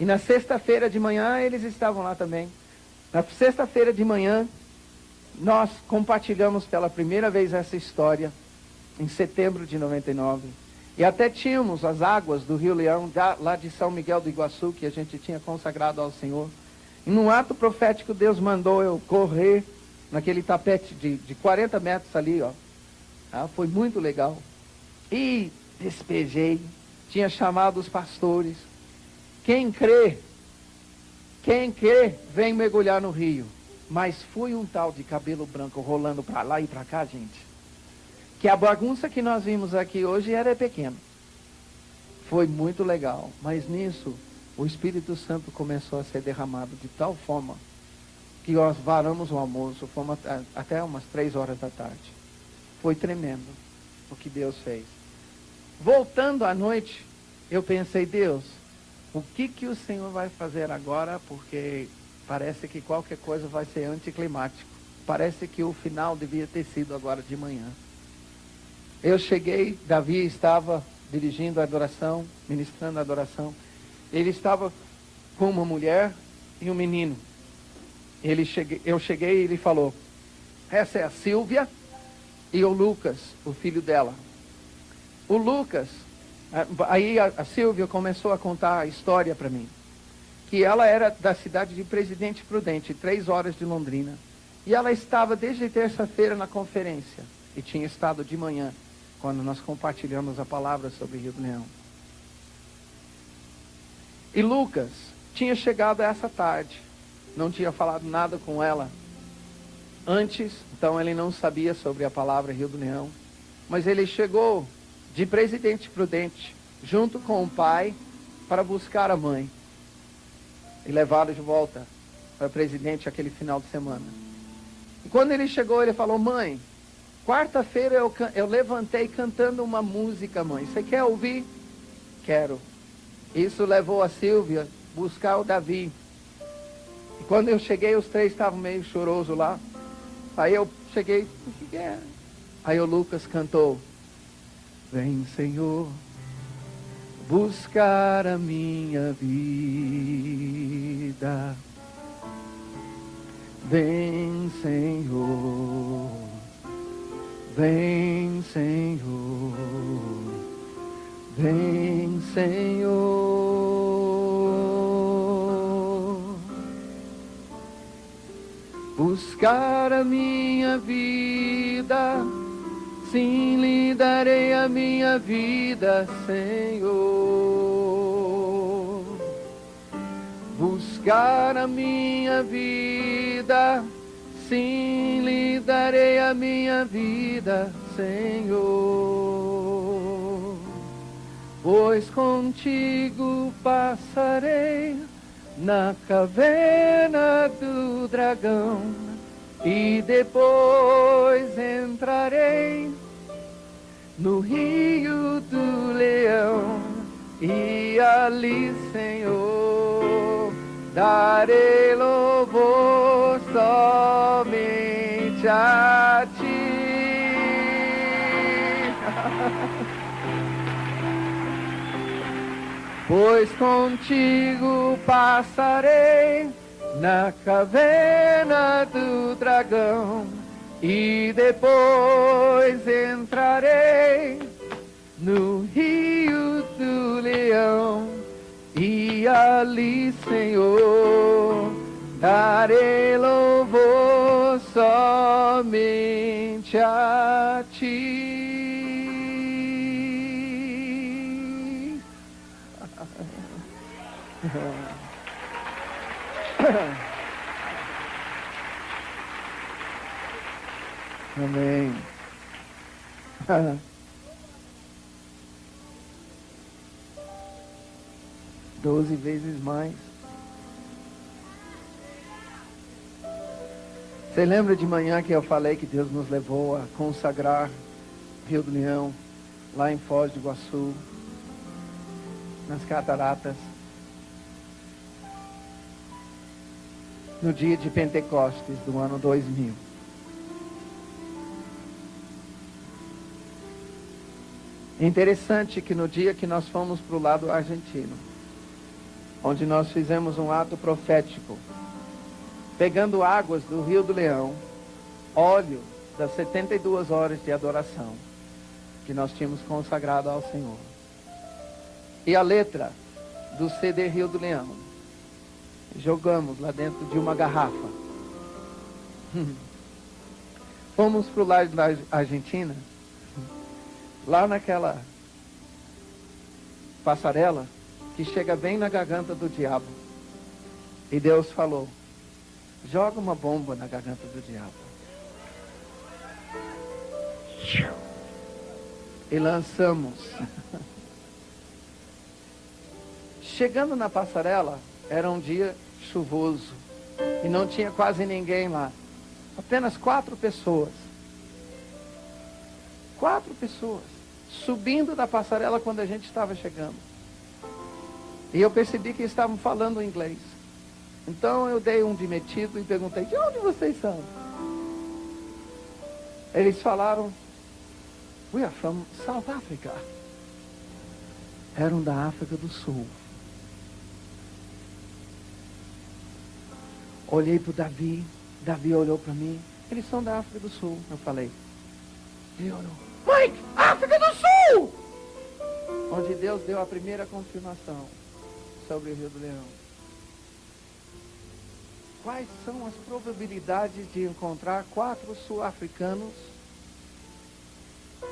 e na sexta-feira de manhã eles estavam lá também. Na sexta-feira de manhã, nós compartilhamos pela primeira vez essa história, em setembro de 99. E até tínhamos as águas do Rio Leão, lá de São Miguel do Iguaçu, que a gente tinha consagrado ao Senhor. E num ato profético, Deus mandou eu correr naquele tapete de 40 metros ali, ó. Foi muito legal. E despejei, tinha chamado os pastores. Quem crê, vem mergulhar no rio. Mas fui um tal de cabelo branco rolando para lá e para cá, gente. Que a bagunça que nós vimos aqui hoje era pequena. Foi muito legal. Mas nisso, o Espírito Santo começou a ser derramado de tal forma que nós varamos o almoço, fomos até umas 3 horas da tarde. Foi tremendo o que Deus fez. Voltando à noite, eu pensei, Deus, o que o Senhor vai fazer agora? Porque parece que qualquer coisa vai ser anticlimático. Parece que o final devia ter sido agora de manhã. Eu cheguei, Davi estava dirigindo a adoração, ministrando a adoração. Ele estava com uma mulher e um menino. Eu cheguei e ele falou, essa é a Silvia e o Lucas, o filho dela. O Lucas, aí a Silvia começou a contar a história para mim. Que ela era da cidade de Presidente Prudente, 3 horas de Londrina. E ela estava desde terça-feira na conferência. E tinha estado de manhã, quando nós compartilhamos a palavra sobre Rio do Leão. E Lucas tinha chegado essa tarde. Não tinha falado nada com ela antes, então ele não sabia sobre a palavra Rio do Leão. Mas ele chegou de Presidente Prudente, junto com o pai, para buscar a mãe. E levá-la de volta para Presidente aquele final de semana. E quando ele chegou, ele falou: mãe, quarta-feira eu levantei cantando uma música, mãe. Você quer ouvir? Quero. Isso levou a Silvia buscar o Davi. E quando eu cheguei, os três estavam meio chorosos lá. Aí eu cheguei, o que é? Aí o Lucas cantou: vem, Senhor, buscar a minha vida. Vem, Senhor, vem, Senhor, vem, Senhor, buscar a minha vida, sim, lhe darei a minha vida, Senhor. Buscar a minha vida, sim, lhe darei a minha vida, Senhor. Pois contigo passarei na caverna do dragão e depois entrarei no rio do leão e ali, Senhor, darei louvor somente a ti. Pois contigo passarei na caverna do dragão e depois entrarei no rio do leão e ali, Senhor, darei louvor somente a ti. Amém. 12 vezes mais. Você lembra de manhã que eu falei que Deus nos levou a consagrar Rio do Leão, lá em Foz do Iguaçu, nas cataratas, no dia de Pentecostes do ano 2000. É interessante que no dia que nós fomos para o lado argentino, onde nós fizemos um ato profético, pegando águas do Rio do Leão, óleo das 72 horas de adoração que nós tínhamos consagrado ao Senhor, e a letra do CD Rio do Leão, jogamos lá dentro de uma garrafa. Fomos para o lado da Argentina, lá naquela passarela que chega bem na garganta do diabo. E Deus falou: joga uma bomba na garganta do diabo. E lançamos. Chegando na passarela, era um dia chuvoso e não tinha quase ninguém lá. Apenas 4 pessoas. 4 pessoas subindo da passarela quando a gente estava chegando. E eu percebi que estavam falando inglês. Então eu dei um de metido e perguntei: de onde vocês são? Eles falaram: we are from South Africa. Eram da África do Sul. Olhei para o Davi, Davi olhou para mim: eles são da África do Sul. Eu falei: ele olhou: Mike, África do Sul! Onde Deus deu a primeira confirmação sobre o Rio do Leão. quais são as probabilidades de encontrar 4 sul-africanos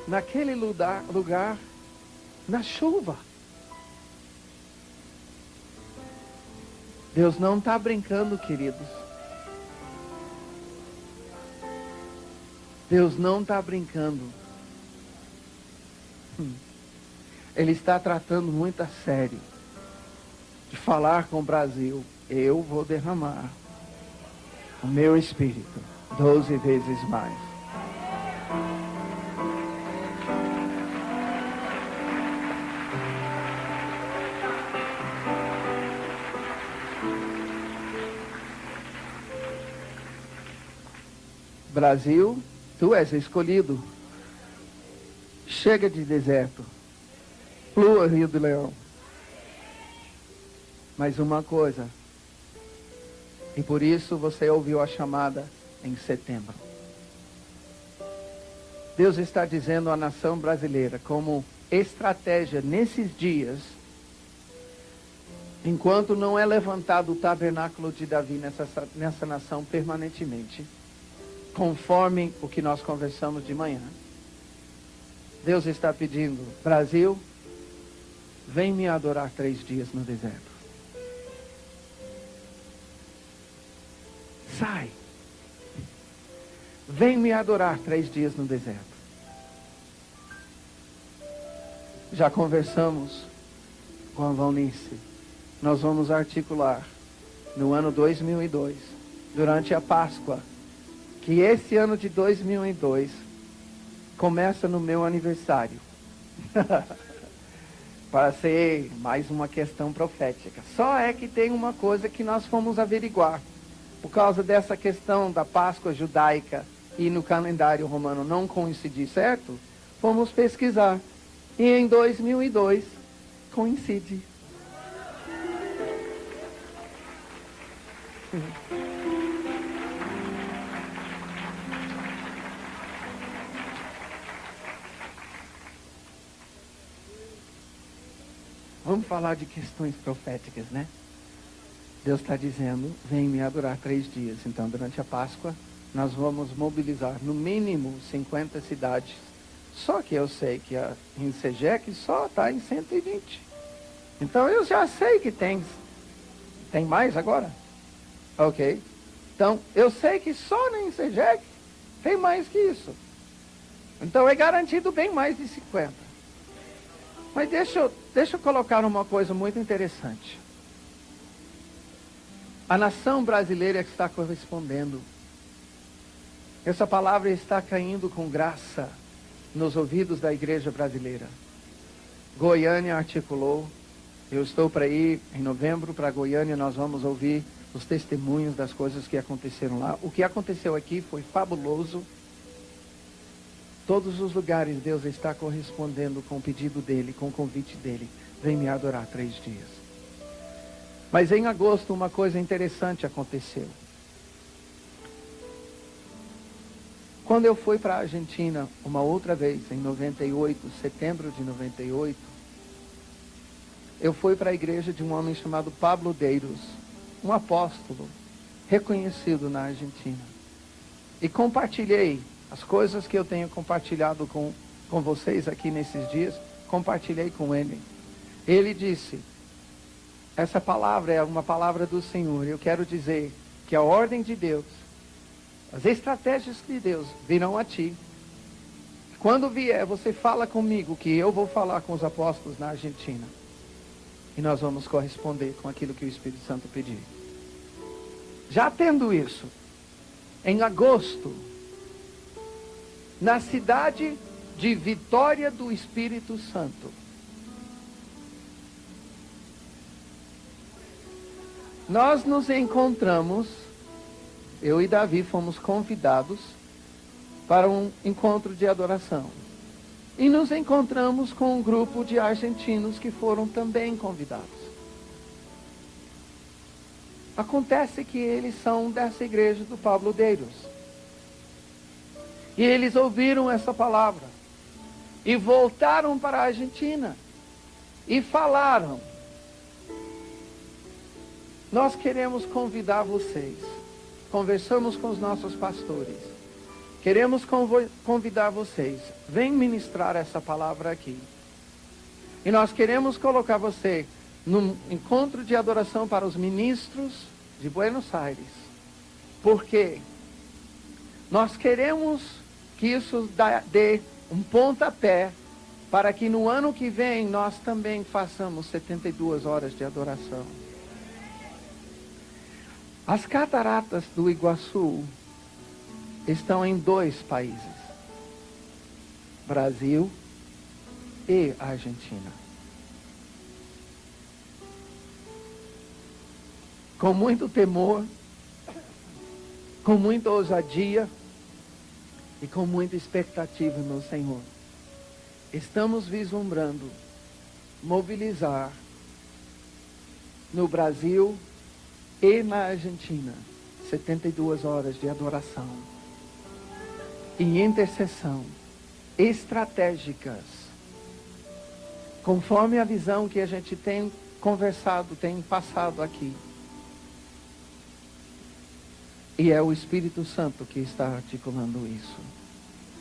naquele lugar na chuva? Deus não está brincando, queridos. Deus não está brincando. Ele está tratando muito a sério de falar com o Brasil. Eu vou derramar o meu espírito 12 vezes mais. Brasil, tu és escolhido. Chega de deserto. Flua, Rio do Leão. Mas uma coisa, e por isso você ouviu a chamada em setembro. Deus está dizendo à nação brasileira como estratégia nesses dias, enquanto não é levantado o tabernáculo de Davi nessa nação permanentemente, conforme o que nós conversamos de manhã. Deus está pedindo, Brasil, vem me adorar 3 dias no deserto. Sai. Vem me adorar 3 dias no deserto. Já conversamos com a Valnice. Nós vamos articular no ano 2002, durante a Páscoa, que esse ano de 2002 começa no meu aniversário. Para ser mais uma questão profética. Só é que tem uma coisa que nós fomos averiguar. Por causa dessa questão da Páscoa judaica e no calendário romano não coincidir, certo? Fomos pesquisar. E em 2002 coincide. Vamos falar de questões proféticas, né? Deus está dizendo, vem me adorar 3 dias. Então, durante a Páscoa, nós vamos mobilizar no mínimo 50 cidades. Só que eu sei que a Insegec só está em 120. Então, eu já sei que tem mais agora? Ok. Então, eu sei que só na Insegec tem mais que isso. Então, é garantido bem mais de 50. Mas deixa eu colocar uma coisa muito interessante. A nação brasileira está correspondendo. Essa palavra está caindo com graça nos ouvidos da igreja brasileira. Goiânia articulou. Eu estou para ir em novembro para Goiânia. Nós vamos ouvir os testemunhos das coisas que aconteceram lá. O que aconteceu aqui foi fabuloso. Todos os lugares Deus está correspondendo com o pedido dele, com o convite dele. Vem me adorar 3 dias. Mas em agosto uma coisa interessante aconteceu. Quando eu fui para a Argentina uma outra vez, em 98, setembro de 98, eu fui para a igreja de um homem chamado Pablo Deiros, um apóstolo reconhecido na Argentina. E compartilhei as coisas que eu tenho compartilhado com vocês aqui nesses dias, compartilhei com ele. Ele disse, essa palavra é uma palavra do Senhor. Eu quero dizer que a ordem de Deus, as estratégias de Deus virão a ti. Quando vier, você fala comigo que eu vou falar com os apóstolos na Argentina. E nós vamos corresponder com aquilo que o Espírito Santo pedir. Já tendo isso, em agosto, na cidade de Vitória do Espírito Santo, nós nos encontramos, eu e Davi fomos convidados para um encontro de adoração. E nos encontramos com um grupo de argentinos que foram também convidados. Acontece que eles são dessa igreja do Pablo Deiros. E eles ouviram essa palavra. E voltaram para a Argentina. E falaram, nós queremos convidar vocês conversamos com os nossos pastores. Queremos convidar vocês, vem ministrar essa palavra aqui. E nós queremos colocar você num encontro de adoração para os ministros de Buenos Aires. Porque nós queremos que isso dê um pontapé para que no ano que vem nós também façamos 72 horas de adoração. As cataratas do Iguaçu estão em 2 países, Brasil e Argentina. Com muito temor, com muita ousadia e com muita expectativa no Senhor, estamos vislumbrando mobilizar no Brasil e na Argentina 72 horas de adoração e intercessão estratégicas, conforme a visão que a gente tem conversado, tem passado aqui. E é o Espírito Santo que está articulando isso.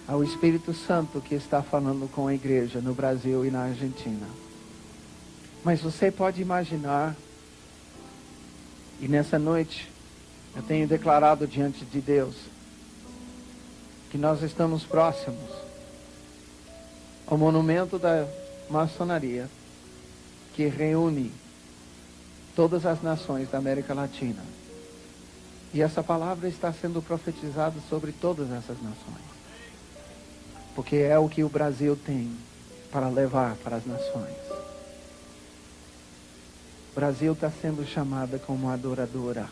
É o Espírito Santo que está falando com a igreja no Brasil e na Argentina. Mas você pode imaginar, e nessa noite eu tenho declarado diante de Deus, que nós estamos próximos ao monumento da maçonaria, que reúne todas as nações da América Latina. E essa palavra está sendo profetizada sobre todas essas nações. Porque é o que o Brasil tem para levar para as nações. O Brasil está sendo chamada como adoradora.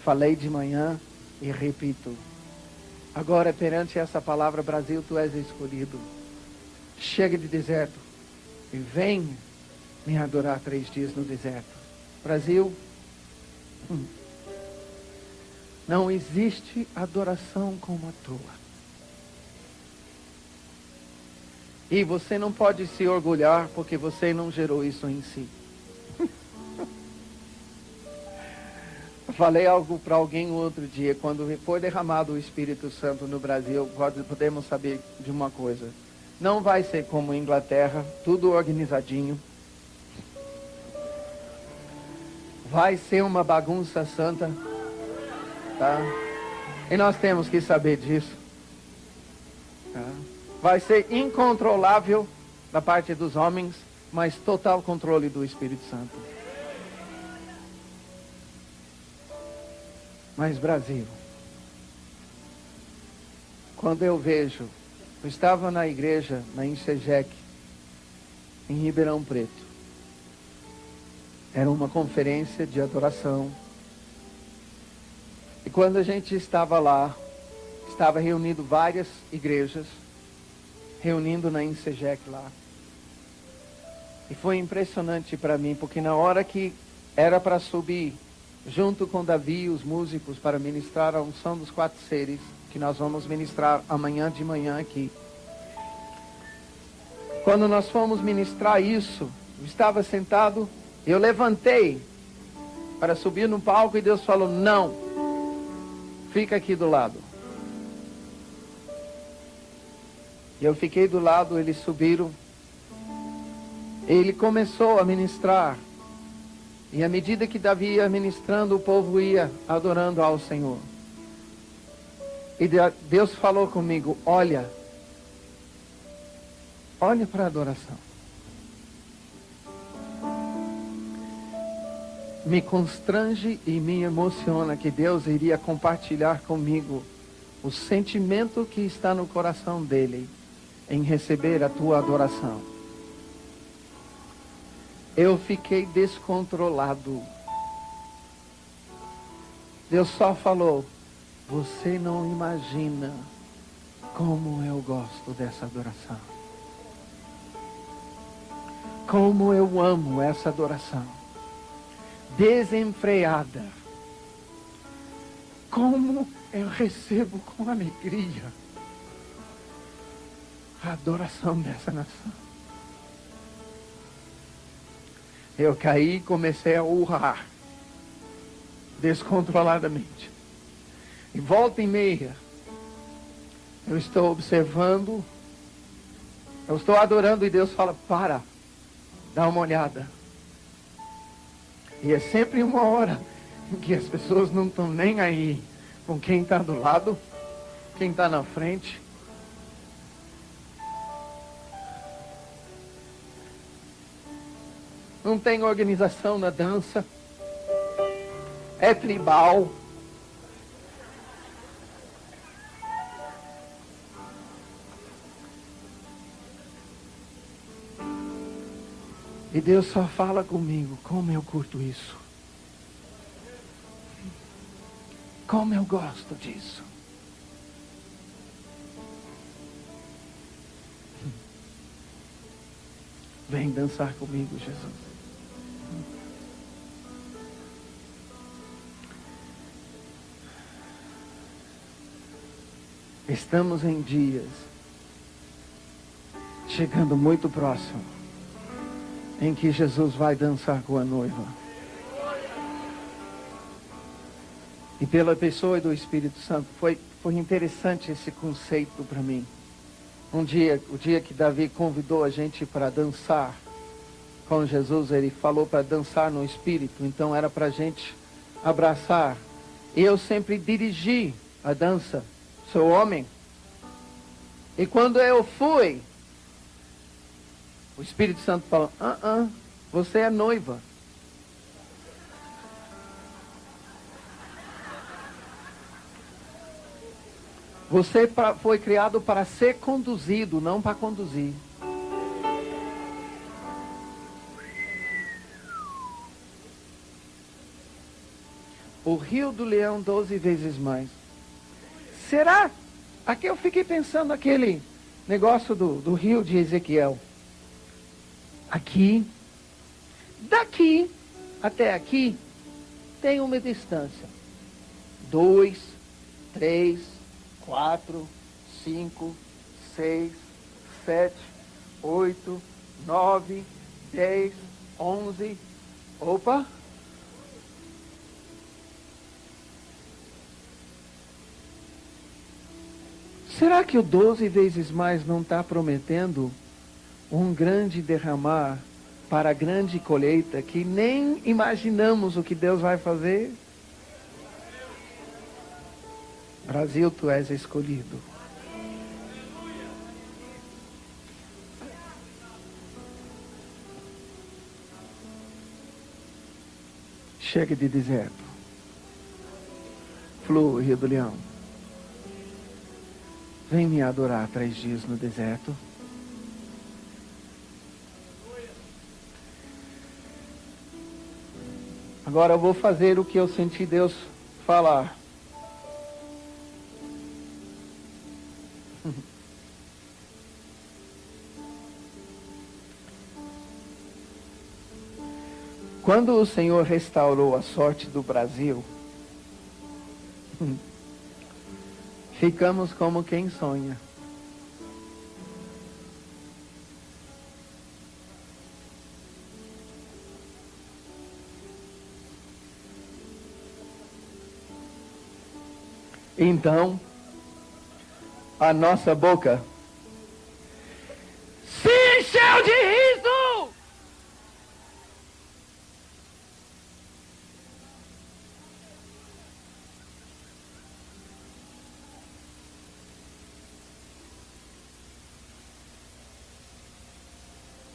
Falei de manhã e repito. Agora, perante essa palavra, Brasil, tu és escolhido. Chega de deserto e vem me adorar 3 dias no deserto. Brasil, não existe adoração como a tua. E você não pode se orgulhar porque você não gerou isso em si. Eu falei algo para alguém outro dia, quando foi derramado o Espírito Santo no Brasil, podemos saber de uma coisa. Não vai ser como Inglaterra, tudo organizadinho. Vai ser uma bagunça santa. Tá? E nós temos que saber disso. Tá? Vai ser incontrolável da parte dos homens, mas total controle do Espírito Santo. Mas Brasil, quando eu vejo, eu estava na igreja, na Insegec, em Ribeirão Preto. Era uma conferência de adoração. E quando a gente estava lá, estava reunido várias igrejas, reunindo na Insegec lá. E foi impressionante para mim, porque na hora que era para subir, junto com Davi, os músicos, para ministrar a unção dos 4 seres, que nós vamos ministrar amanhã de manhã aqui. Quando nós fomos ministrar isso, eu estava sentado, eu levantei para subir no palco e Deus falou, não, fica aqui do lado. E eu fiquei do lado, eles subiram. Ele começou a ministrar. E à medida que Davi ia ministrando, o povo ia adorando ao Senhor. E Deus falou comigo, olha para a adoração. Me constrange e me emociona que Deus iria compartilhar comigo o sentimento que está no coração dele em receber a tua adoração. Eu fiquei descontrolado. Deus só falou, você não imagina como eu gosto dessa adoração. Como eu amo essa adoração. Desenfreada. Como eu recebo com alegria a adoração dessa nação. Eu caí e comecei a urrar descontroladamente. E volta e meia, eu estou observando, eu estou adorando e Deus fala, para, dá uma olhada. E é sempre uma hora em que as pessoas não estão nem aí com quem está do lado, quem está na frente. Não tem organização na dança. É tribal. E Deus só fala comigo, como eu curto isso. Como eu gosto disso. Vem dançar comigo, Jesus. Estamos em dias, chegando muito próximo, em que Jesus vai dançar com a noiva. E pela pessoa do Espírito Santo, foi interessante esse conceito para mim. O dia que Davi convidou a gente para dançar com Jesus, ele falou para dançar no Espírito, então era para a gente abraçar. E eu sempre dirigi a dança. Sou homem. E quando eu fui, o Espírito Santo falou, você é noiva. Você foi criado para ser conduzido, não para conduzir. O Rio do Leão 12 vezes mais. Será? Aqui eu fiquei pensando aquele negócio do rio de Ezequiel. Aqui, daqui até aqui, tem uma distância. 2, 3, 4, 5, 6, 7, 8, 9, 10, 11. Opa! Será que o 12 vezes mais não está prometendo um grande derramar para a grande colheita que nem imaginamos o que Deus vai fazer? Brasil, tu és escolhido. Chega de deserto. Flua, Rio do Leão. Vem me adorar 3 dias no deserto. Agora eu vou fazer o que eu senti Deus falar. Quando o Senhor restaurou a sorte do Brasil, ficamos como quem sonha. Então, a nossa boca se encheu de riso.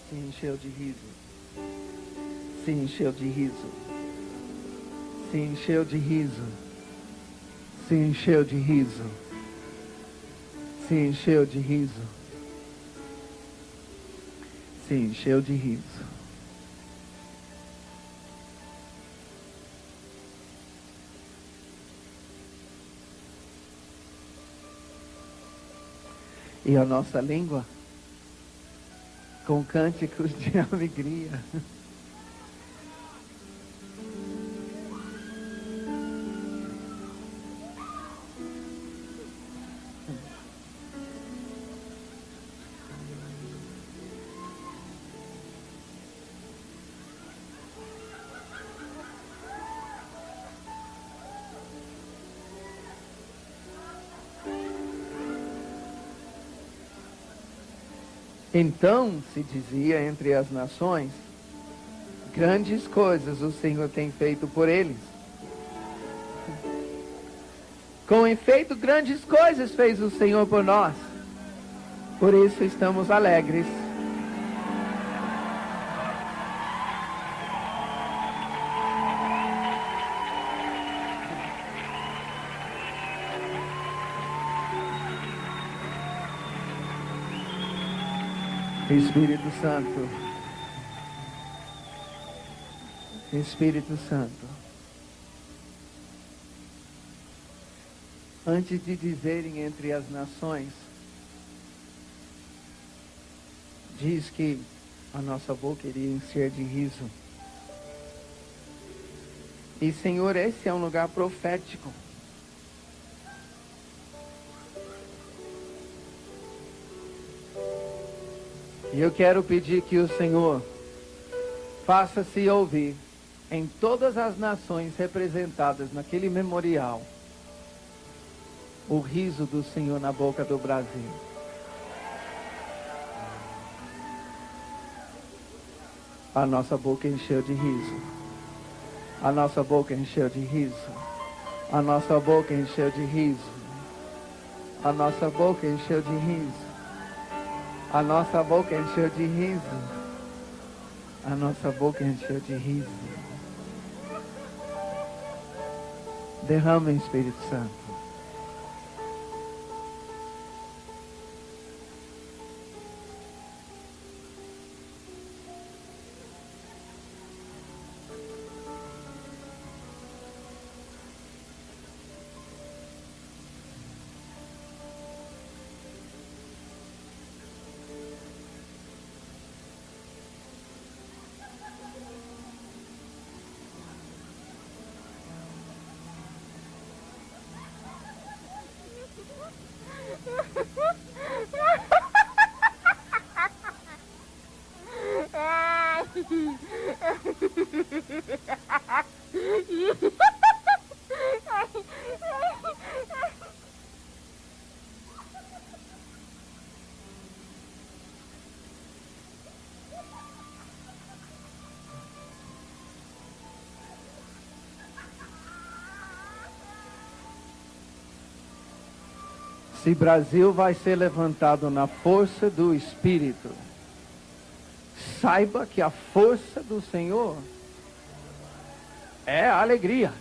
Se encheu de riso. Se encheu de riso. Se encheu de riso. Se encheu de riso. Se encheu de riso. Se encheu de riso. E a nossa língua com cânticos de alegria. Então se dizia entre as nações: grandes coisas o Senhor tem feito por eles. Com efeito, grandes coisas fez o Senhor por nós. Por isso estamos alegres. Espírito Santo, Espírito Santo, antes de dizerem entre as nações, diz que a nossa boca iria encher de riso. E Senhor, esse é um lugar profético. E eu quero pedir que o Senhor faça-se ouvir em todas as nações representadas naquele memorial o riso do Senhor na boca do Brasil. A nossa boca encheu de riso. A nossa boca encheu de riso. A nossa boca encheu de riso. A nossa boca encheu de riso. A nossa boca encheu de riso. A nossa boca encheu de riso. Derrama, Espírito Santo. Se Brasil vai ser levantado na força do Espírito, saiba que a força do Senhor é a alegria.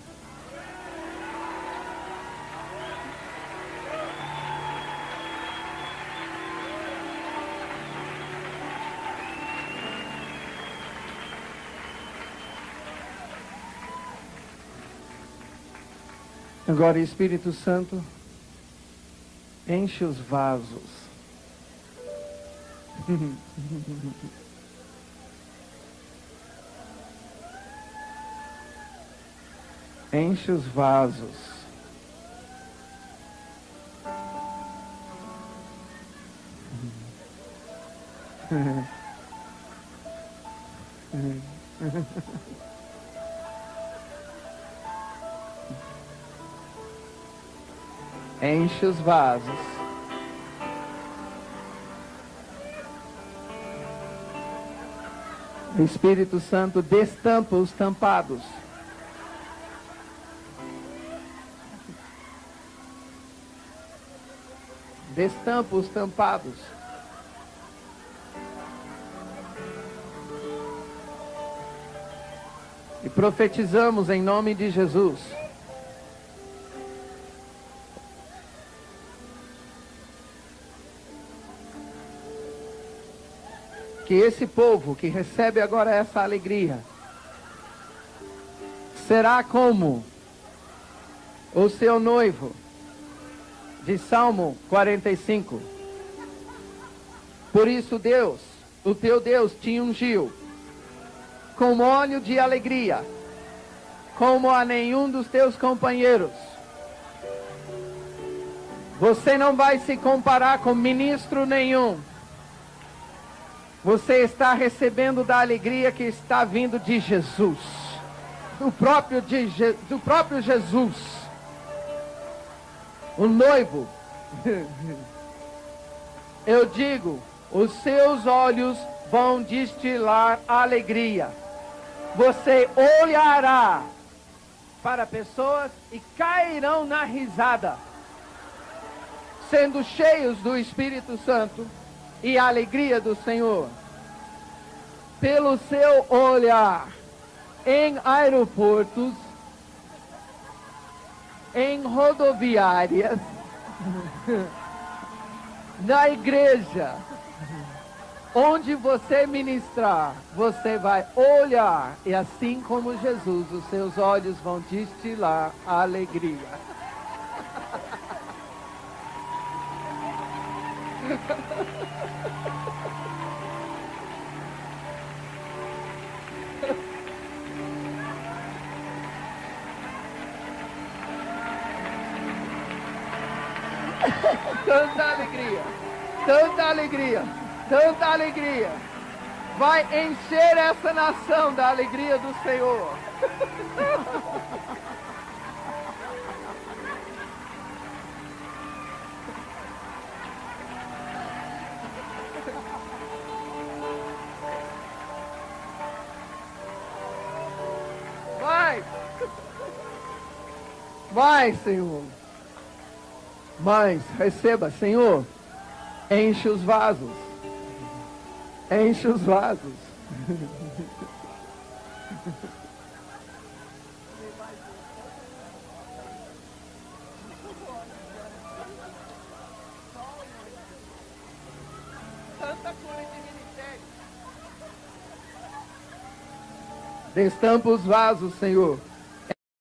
Agora, Espírito Santo, enche os vasos. Enche os vasos. Enche os vasos. O Espírito Santo destampa os tampados. Destampa os tampados. E profetizamos em nome de Jesus. Que esse povo que recebe agora essa alegria será como o seu noivo de Salmo 45. Por isso Deus, o teu Deus, te ungiu com óleo de alegria, como a nenhum dos teus companheiros. Você não vai se comparar com ministro nenhum. Você está recebendo da alegria que está vindo de Jesus, do próprio Jesus, o noivo. Eu digo Os seus olhos vão destilar alegria. Você olhará para pessoas e cairão na risada, sendo cheios do Espírito Santo e a alegria do Senhor. Pelo seu olhar em aeroportos, em rodoviárias, na igreja, onde você ministrar, você vai olhar, e assim como Jesus, os seus olhos vão destilar a alegria. Tanta alegria, tanta alegria, tanta alegria. Vai encher essa nação da alegria do Senhor. Vai! Vai, Senhor! Mas receba, Senhor, enche os vasos. Enche os vasos. Tanta cura de ministério. Destampa os vasos, Senhor.